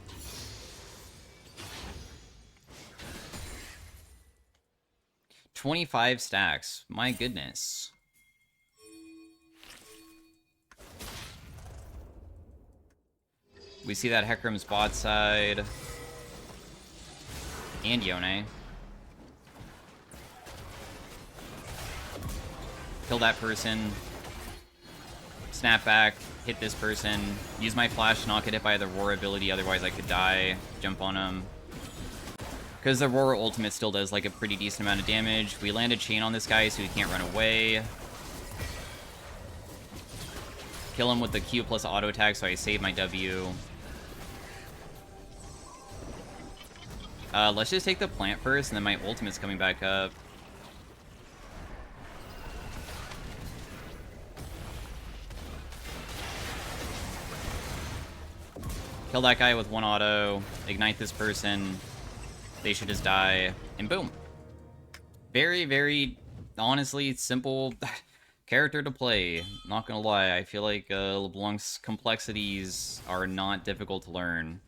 $25 stacks. My goodness. We see that Hecarim's bot side. And Yone. Kill that person. Snap back. Hit this person. Use my flash to not get hit by the Roar ability, otherwise I could die. Jump on him. Because the Roar ultimate still does, like, a pretty decent amount of damage. We landed Chain on this guy so he can't run away. Kill him with the Q plus auto attack so I save my W. Let's just take the plant first, and then my ultimate's coming back up. Kill that guy with one auto. Ignite this person. They should just die, and boom. Very, very, honestly, simple character to play. Not gonna lie, I feel like LeBlanc's complexities are not difficult to learn.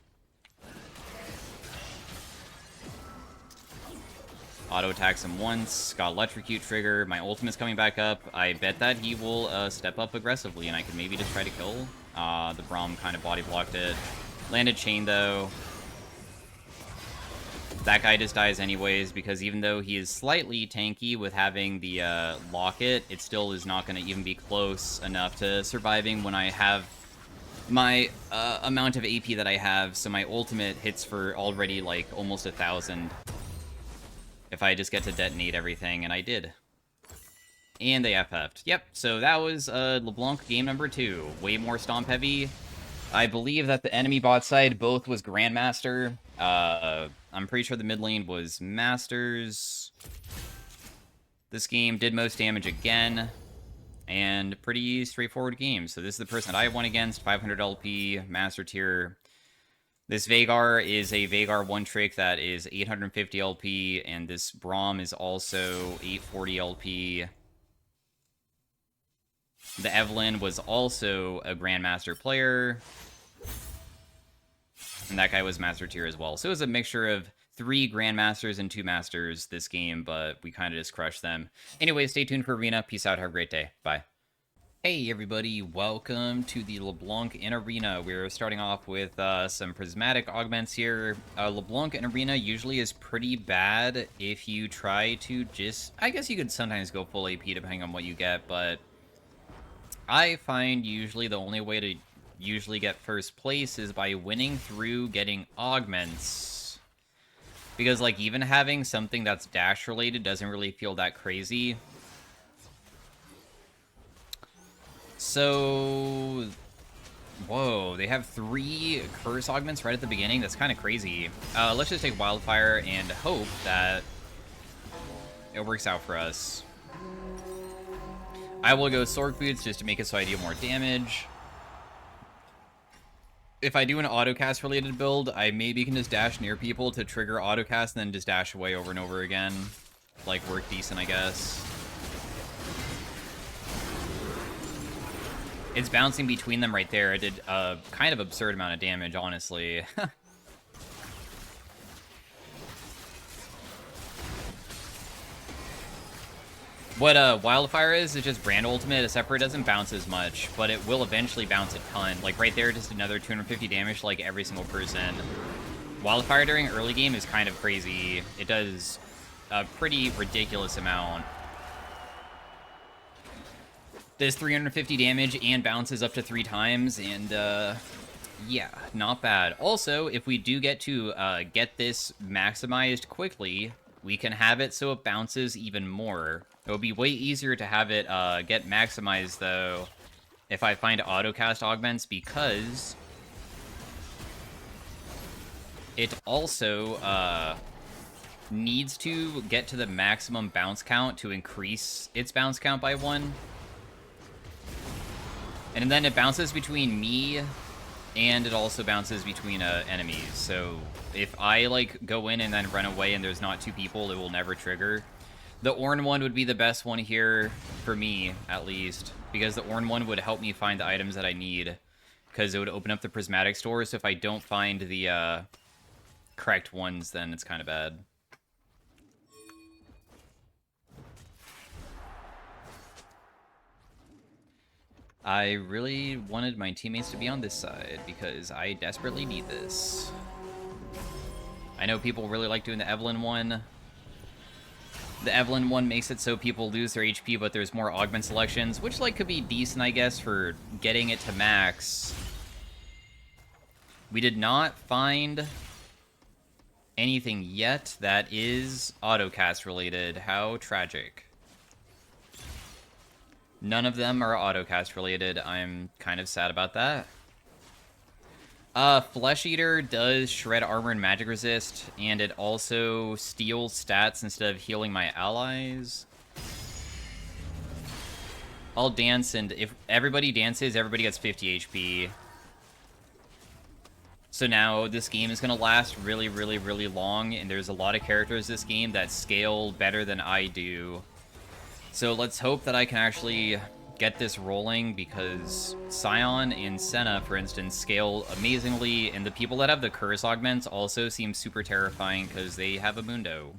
Auto attacks him once, got Electrocute trigger, my ultimate's coming back up. I bet that he will step up aggressively, and I can maybe just try to kill. The Braum kind of body blocked it. Landed Chain, though. That guy just dies anyways, because even though he is slightly tanky with having the locket, it still is not going to even be close enough to surviving when I have my amount of AP that I have, so my ultimate hits for already, like, almost 1,000. If I just get to detonate everything, and I did. And they FF'd. Yep, so that was LeBlanc game number 2. Way more stomp heavy. I believe that the enemy bot side both was Grandmaster. I'm pretty sure the mid lane was Masters. This game did most damage again. And pretty straightforward game. So this is the person that I won against. 500 LP, Master tier. This Veigar is a Veigar one trick that is 850 LP. And this Braum is also 840 LP. The Evelyn was also a Grandmaster player. And that guy was Master tier as well. So it was a mixture of 3 Grandmasters and 2 Masters this game, but we kind of just crushed them. Anyway, stay tuned for Arena. Peace out. Have a great day. Bye. Hey everybody, welcome to the LeBlanc in Arena. We're starting off with some prismatic augments here. LeBlanc in Arena usually is pretty bad if you try to just... I guess you could sometimes go full AP depending on what you get, but... I find usually the only way to usually get first place is by winning through getting augments. Because, like, even having something that's dash related doesn't really feel that crazy. So... Whoa, they have 3 curse augments right at the beginning? That's kind of crazy. Let's just take Wildfire and hope that it works out for us. I will go Sork Boots just to make it so I deal more damage. If I do an autocast related build, I maybe can just dash near people to trigger autocast and then just dash away over and over again. Like, work decent, I guess. It's bouncing between them right there. It did a kind of absurd amount of damage, honestly. What Wildfire is just Brand Ultimate, except for it doesn't bounce as much, but it will eventually bounce a ton. Like, right there, just another 250 damage to, like, every single person. Wildfire during early game is kind of crazy. It does a pretty ridiculous amount. Does 350 damage and bounces up to 3 times, and, yeah, not bad. Also, if we do get to get this maximized quickly, we can have it so it bounces even more. It would be way easier to have it get maximized, though, if I find autocast augments, because it also needs to get to the maximum bounce count to increase its bounce count by 1. And then it bounces between me, and it also bounces between enemies. So if I, like, go in and then run away and there's not 2 people, it will never trigger. The Orn one would be the best one here, for me, at least, because the Orn one would help me find the items that I need, because it would open up the prismatic store, so if I don't find the correct ones, then it's kind of bad. I really wanted my teammates to be on this side, because I desperately need this. I know people really like doing the Evelyn one. The Evelyn one makes it so people lose their HP, but there's more augment selections, which, like, could be decent, I guess, for getting it to max. We did not find anything yet that is autocast related. How tragic. None of them are autocast related. I'm kind of sad about that. Flesh Eater does shred armor and magic resist, and it also steals stats instead of healing my allies. I'll dance, and if everybody dances, everybody gets 50 HP. So now this game is going to last really, really, really long, and there's a lot of characters this game that scale better than I do. So let's hope that I can actually get this rolling, because Scion and Senna, for instance, scale amazingly, and the people that have the curse augments also seem super terrifying because they have a Mundo.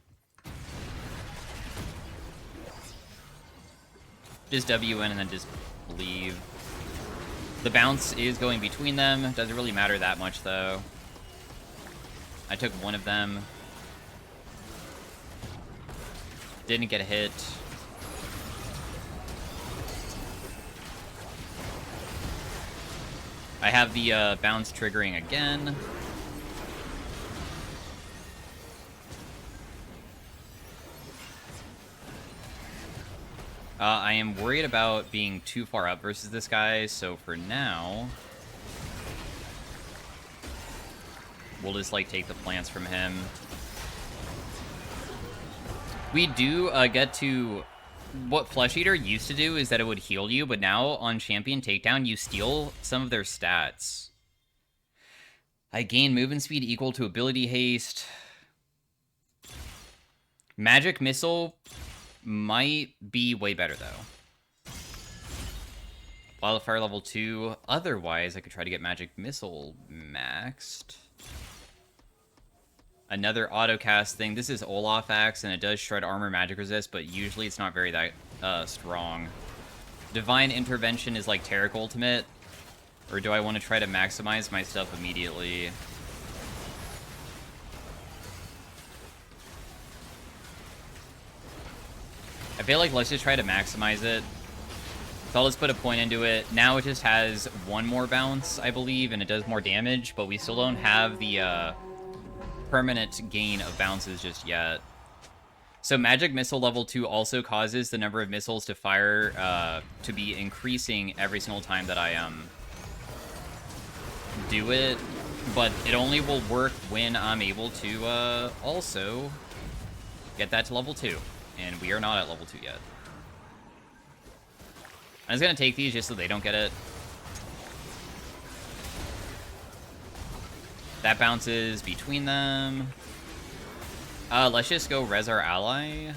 Just WN and then just leave. The bounce is going between them. Doesn't really matter that much, though. I took one of them. Didn't get a hit. I have the bounce triggering again. I am worried about being too far up versus this guy, so for now, we'll just, like, take the plants from him. We do get to... What Flesh Eater used to do is that it would heal you, but now on Champion Takedown, you steal some of their stats. I gain movement speed equal to ability haste. Magic Missile might be way better, though. Wildfire level 2. Otherwise, I could try to get Magic Missile maxed. Another autocast thing. This is Olaf Axe, and it does shred armor magic resist, but usually it's not very that strong. Divine Intervention is like Taric Ultimate, or do I want to try to maximize my stuff immediately? I feel like let's just try to maximize it. So let's put a point into it. Now it just has one more bounce, I believe, and it does more damage, but we still don't have the permanent gain of bounces just yet. So Magic Missile level 2 also causes the number of missiles to fire to be increasing every single time that I do it, but it only will work when I'm able to also get that to level 2, and we are not at level 2 yet. I'm just gonna take these just so they don't get it. That bounces between them. Let's just go res our ally.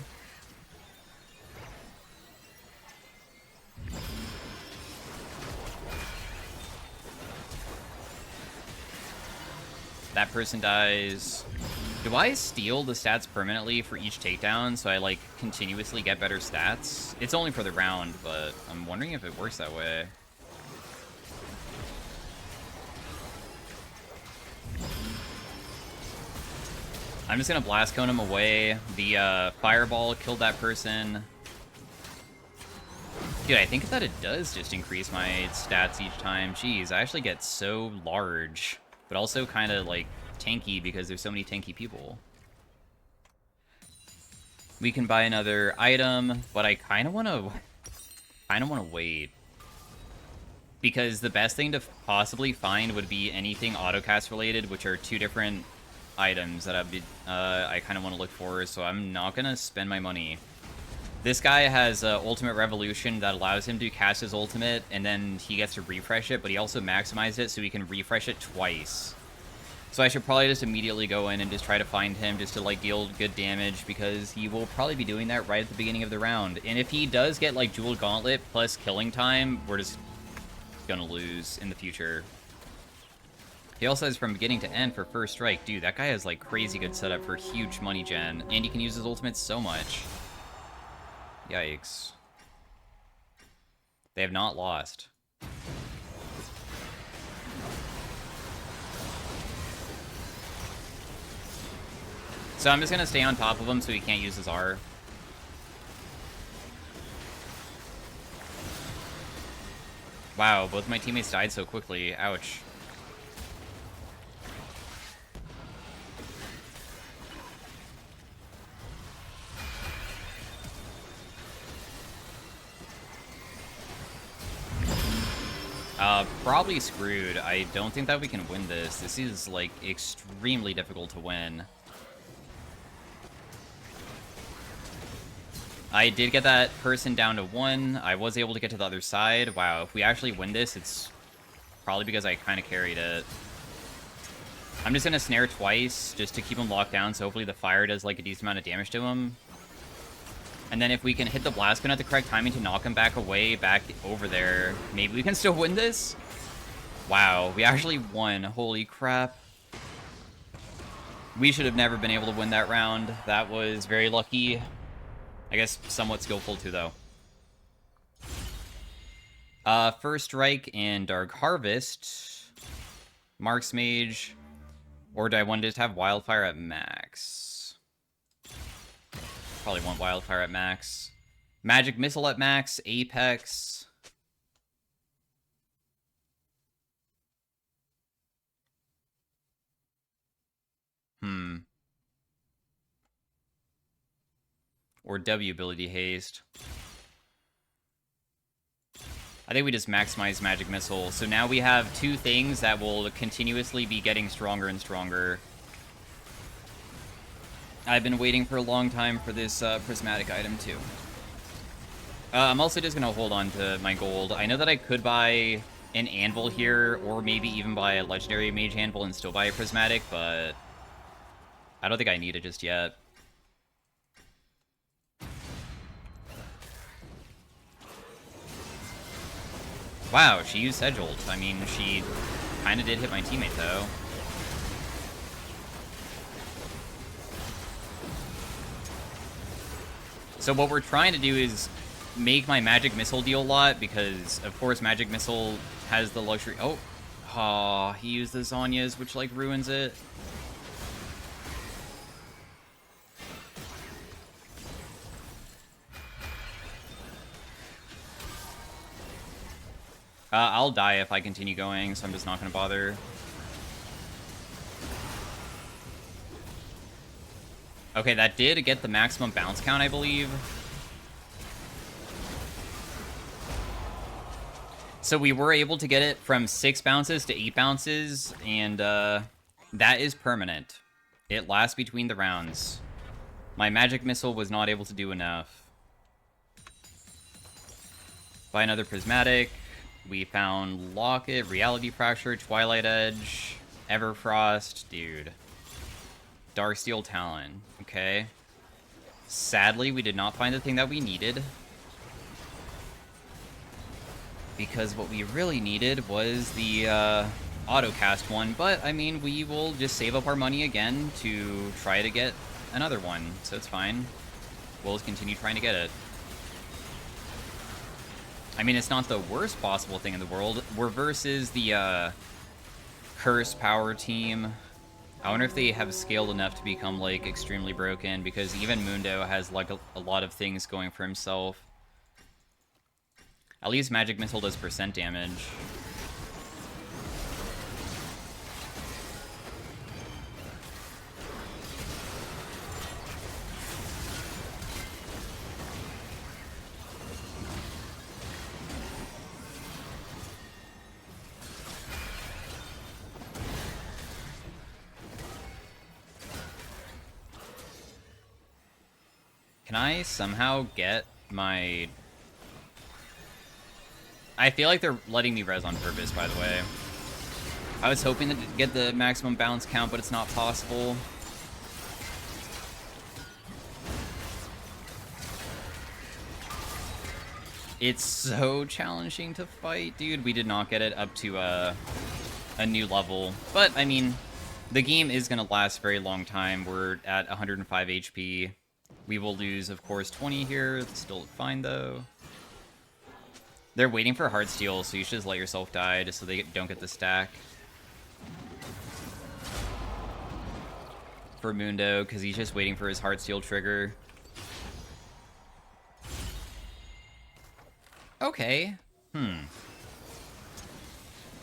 That person dies. Do I steal the stats permanently for each takedown so I, like, continuously get better stats? It's only for the round, but I'm wondering if it works that way. I'm just gonna blast cone him away. The fireball killed that person. Dude, I think that it does just increase my stats each time. Jeez, I actually get so large, but also kind of, like, tanky because there's so many tanky people. We can buy another item, but I kind of want to wait. Because the best thing to possibly find would be anything autocast related, which are 2 different items that I kind of want to look for, so I'm not going to spend my money. This guy has Ultimate Revolution that allows him to cast his ultimate, and then he gets to refresh it, but he also maximized it so he can refresh it twice. So I should probably just immediately go in and just try to find him just to, like, deal good damage, because he will probably be doing that right at the beginning of the round. And if he does get, like, Jeweled Gauntlet plus killing time, we're just gonna lose in the future. He also has from beginning to end for first strike. Dude, that guy has, like, crazy good setup for huge money gen, and he can use his ultimate so much. Yikes. They have not lost. So I'm just gonna stay on top of him so he can't use his R. Wow, both my teammates died so quickly. Ouch. Probably screwed. I don't think that we can win this. This is, like, extremely difficult to win. I did get that person down to 1. I was able to get to the other side. Wow, if we actually win this, it's probably because I kind of carried it. I'm just going to snare twice just to keep him locked down, so hopefully the fire does, like, a decent amount of damage to him. And then if we can hit the blast cone at the correct timing to knock him back away, back over there, maybe we can still win this? Wow, we actually won. Holy crap. We should have never been able to win that round. That was very lucky. I guess somewhat skillful too, though. First Strike and Dark Harvest. Marks Mage. Or do I want to just have Wildfire at max? Probably want Wildfire at max. Magic Missile at max. Apex. Or W ability haste. I think we just maximize Magic Missile. So now we have 2 things that will continuously be getting stronger and stronger. I've been waiting for a long time for this prismatic item too. I'm also just going to hold on to my gold. I know that I could buy an anvil here, or maybe even buy a legendary mage anvil and still buy a prismatic, but I don't think I need it just yet. Wow, she used Sedge ult. I mean, she kind of did hit my teammate, though. So what we're trying to do is make my Magic Missile deal a lot, because, of course, Magic Missile has the luxury... Oh, he used the Zhonya's, which, like, ruins it. I'll die if I continue going, so I'm just not going to bother. Okay, that did get the maximum bounce count, I believe. So we were able to get it from 6 bounces to 8 bounces, and that is permanent. It lasts between the rounds. My Magic Missile was not able to do enough. Buy another Prismatic. We found Locket, Reality Fracture, Twilight Edge, Everfrost, dude. Darksteel Talon, okay. Sadly, we did not find the thing that we needed. Because what we really needed was the auto-cast one, but, I mean, we will just save up our money again to try to get another one, so it's fine. We'll just continue trying to get it. I mean, it's not the worst possible thing in the world. We're versus the, Curse Power team. I wonder if they have scaled enough to become, like, extremely broken, because even Mundo has, like, a lot of things going for himself. At least Magic Missile does % damage. Can I somehow get my... I feel like they're letting me res on purpose, by the way. I was hoping to get the maximum balance count, but it's not possible. It's so challenging to fight, dude. We did not get it up to a new level. But, I mean, the game is going to last a very long time. We're at 105 HP. We will lose, of course, 20 here. It's still fine, though. They're waiting for Heartsteel, so you should just let yourself die just so they don't get the stack. For Mundo, because he's just waiting for his Heartsteel trigger. Okay.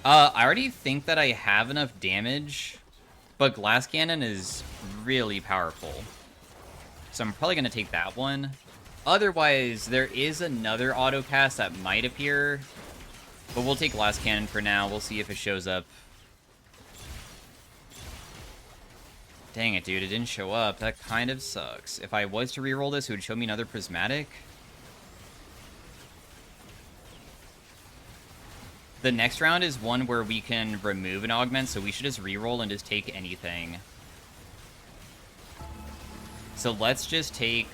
I already think that I have enough damage, but Glass Cannon is really powerful. So I'm probably going to take that one. Otherwise, there is another autocast that might appear, but we'll take Glass Cannon for now. We'll see if it shows up. Dang it, dude. It didn't show up. That kind of sucks. If I was to reroll this, it would show me another Prismatic. The next round is one where we can remove an augment, so we should just reroll and just take anything. So let's just take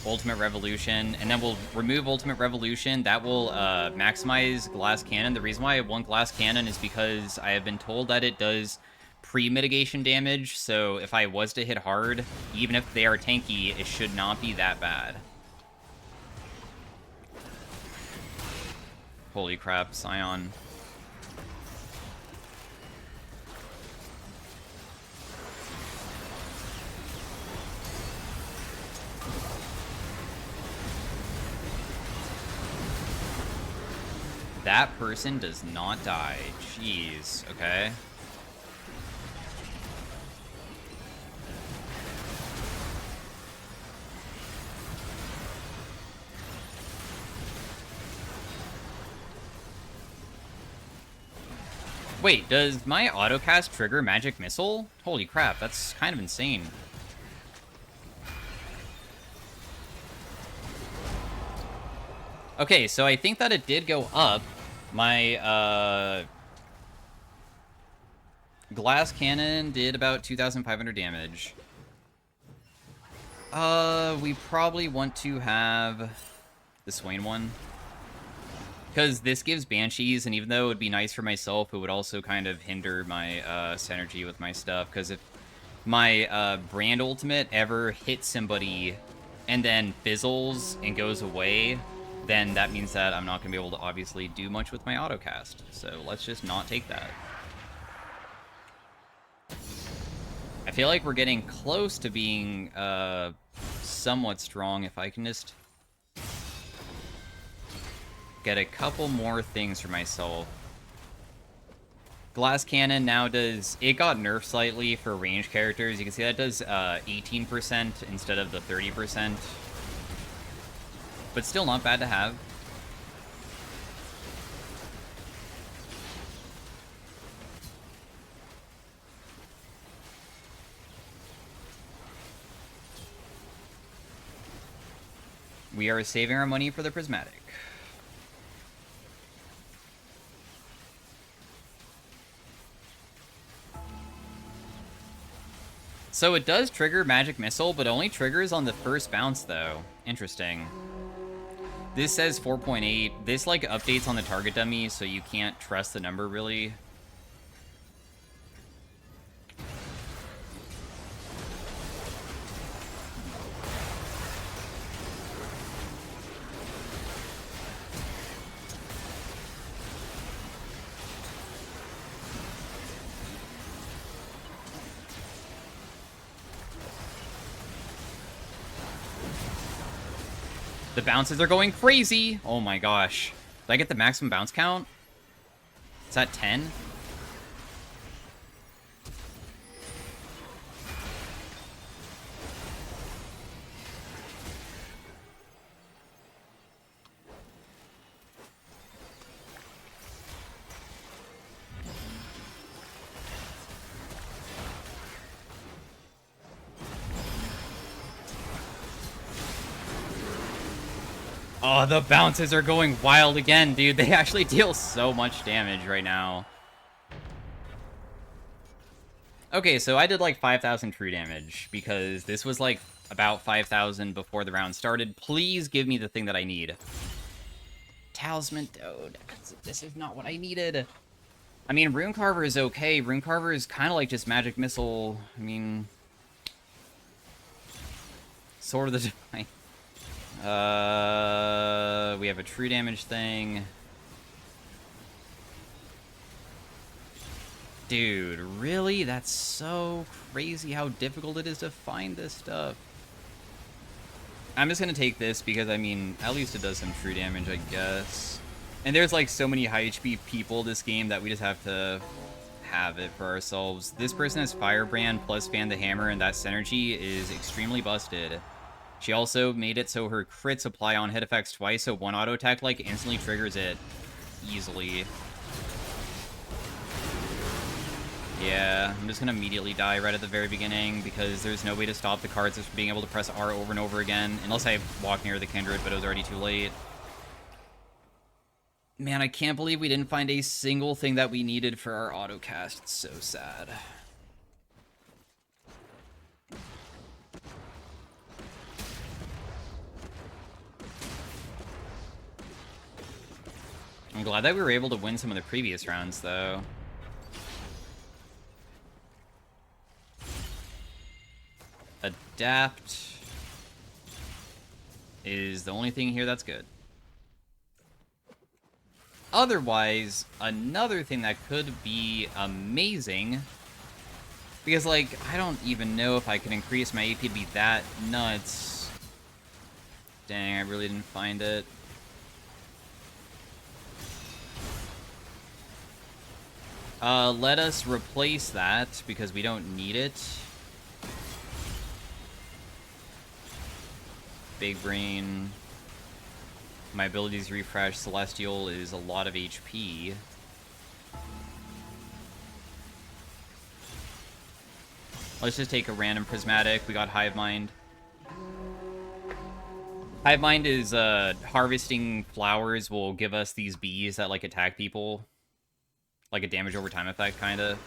Ultimate Revolution, and then we'll remove Ultimate Revolution. That will maximize Glass Cannon. The reason why I want Glass Cannon is because I have been told that it does pre-mitigation damage, so if I was to hit hard, even if they are tanky, it should not be that bad. Holy crap, Scion. That person does not die. Jeez, okay. Wait, does my autocast trigger Magic Missile? Holy crap, that's kind of insane. Okay, so I think that it did go up. My, Glass Cannon did about 2,500 damage. We probably want to have the Swain one. Because this gives Banshees, and even though it would be nice for myself, it would also kind of hinder my synergy with my stuff. Because if my Brand Ultimate ever hits somebody and then fizzles and goes away, then that means that I'm not going to be able to obviously do much with my autocast. So let's just not take that. I feel like we're getting close to being somewhat strong if I can just get a couple more things for myself. Glass Cannon now does... It got nerfed slightly for ranged characters. You can see that does 18% instead of the 30%. But still not bad to have. We are saving our money for the Prismatic. So it does trigger Magic Missile, but only triggers on the first bounce, though. Interesting. This says 4.8. This, like, updates on the target dummy, so you can't trust the number, really. The bounces are going crazy. Oh my gosh. Did I get the maximum bounce count? Is that 10? Oh, the bounces are going wild again, dude. They actually deal so much damage right now. Okay, so I did like 5,000 true damage because this was like about 5,000 before the round started. Please give me the thing that I need. Talisman, dude. This is not what I needed. I mean, Rune Carver is okay. Rune Carver is kind of like just Magic Missile. I mean... Sword of the Divine. We have a true damage thing. Dude, really? That's so crazy how difficult it is to find this stuff. I'm just gonna take this because, I mean, at least it does some true damage, I guess. And there's, like, so many high HP people this game that we just have to have it for ourselves. This person has Firebrand plus Fan the Hammer, and that synergy is extremely busted. She also made it so her crits apply on hit effects twice, so one auto attack, like, instantly triggers it easily. Yeah, I'm just gonna immediately die right at the very beginning because there's no way to stop the cards just from being able to press R over and over again, unless I walk near the Kindred, but it was already too late. Man, I can't believe we didn't find a single thing that we needed for our autocast. It's so sad. I'm glad that we were able to win some of the previous rounds, though. Adapt is the only thing here that's good. Otherwise, another thing that could be amazing, because, like, I don't even know if I can increase my AP to be that nuts. Dang, I really didn't find it. Let us replace that, because we don't need it. Big Brain. My abilities refresh. Celestial is a lot of HP. Let's just take a random Prismatic. We got Hive Mind. Hive Mind is, harvesting flowers will give us these bees that, like, attack people. Like a damage over time effect, kinda.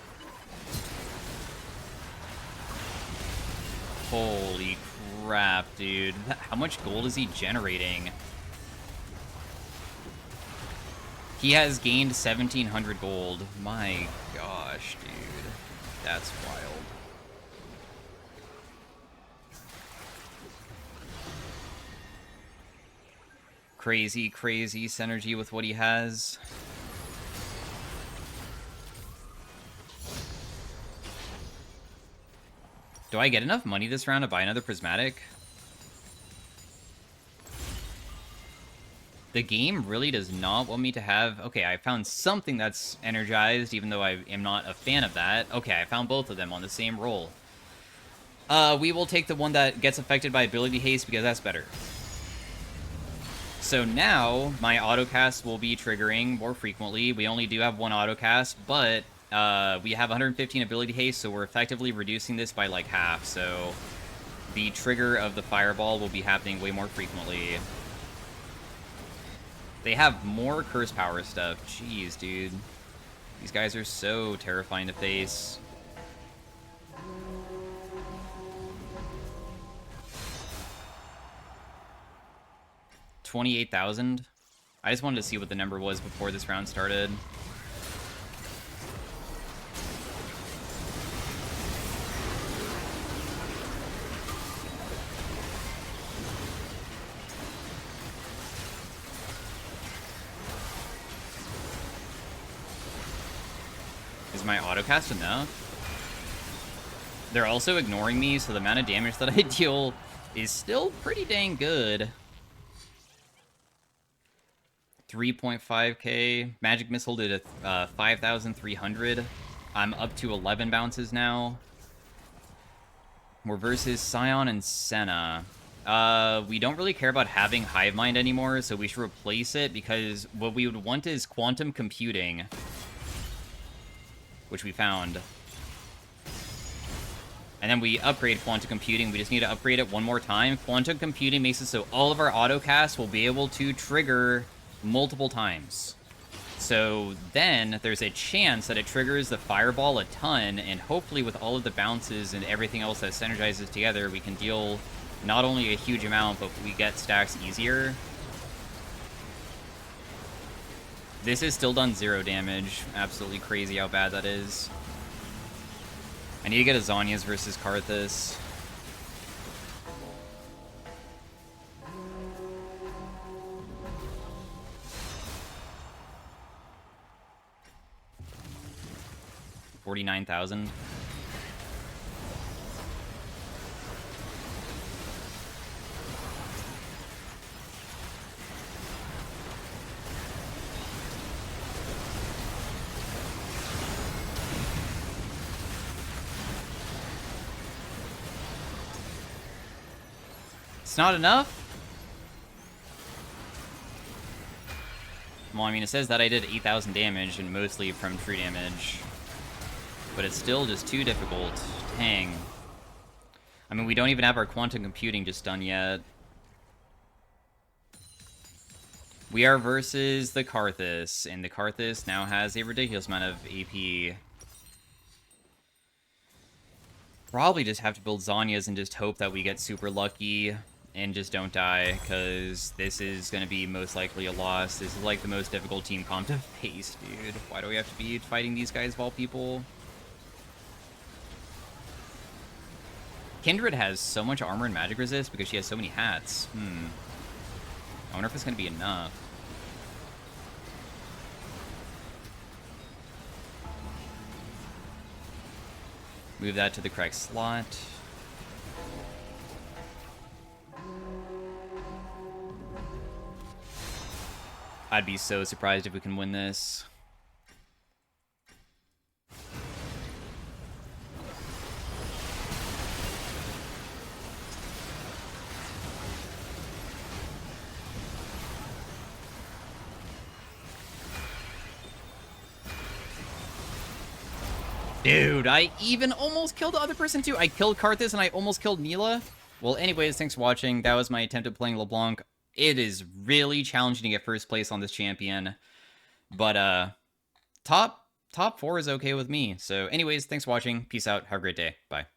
Holy crap, dude. How much gold is he generating? He has gained 1,700 gold. My gosh, dude. That's wild. Crazy, crazy synergy with what he has. Do I get enough money this round to buy another Prismatic? The game really does not want me to have... Okay, I found something that's energized, even though I am not a fan of that. Okay, I found both of them on the same roll. We will take the one that gets affected by ability haste, because that's better. So now, my autocast will be triggering more frequently. We only do have one autocast, but... we have 115 ability haste, so we're effectively reducing this by like half, so the trigger of the fireball will be happening way more frequently. They have more curse power stuff. Jeez, dude. These guys are so terrifying to face. 28,000. I just wanted to see what the number was before this round started. Is my autocast enough? They're also ignoring me, so the amount of damage that I deal is still pretty dang good. 3.5k. Magic Missile did a 5,300. I'm up to 11 bounces now. We're versus Scion and Senna. We don't really care about having Hive Mind anymore, so we should replace it, because what we would want is Quantum Computing, which we found. And then we upgrade Quantum Computing. We just need to upgrade it one more time. Quantum Computing makes it so all of our autocasts will be able to trigger multiple times. So then there's a chance that it triggers the Fireball a ton, and hopefully with all of the bounces and everything else that synergizes together, we can deal not only a huge amount, but we get stacks easier. This has still done 0 damage. Absolutely crazy how bad that is. I need to get a Zhonya's versus Karthus. $49,000. It's not enough? Well, I mean, it says that I did 8,000 damage, and mostly from true damage. But it's still just too difficult. Dang. I mean, we don't even have our Quantum Computing just done yet. We are versus the Karthus, and the Karthus now has a ridiculous amount of AP. Probably just have to build Zhonya's and just hope that we get super lucky and just don't die, because this is going to be most likely a loss. This is like the most difficult team comp to face, dude. Why do we have to be fighting these guys of all people? Kindred has so much armor and magic resist because she has so many hats. I wonder if it's going to be enough. Move that to the correct slot. I'd be so surprised if we can win this. Dude, I even almost killed the other person too. I killed Karthus and I almost killed Mila. Well, anyways, thanks for watching. That was my attempt at playing LeBlanc. It is really challenging to get first place on this champion. But, top 4 is okay with me. So anyways, thanks for watching. Peace out. Have a great day. Bye.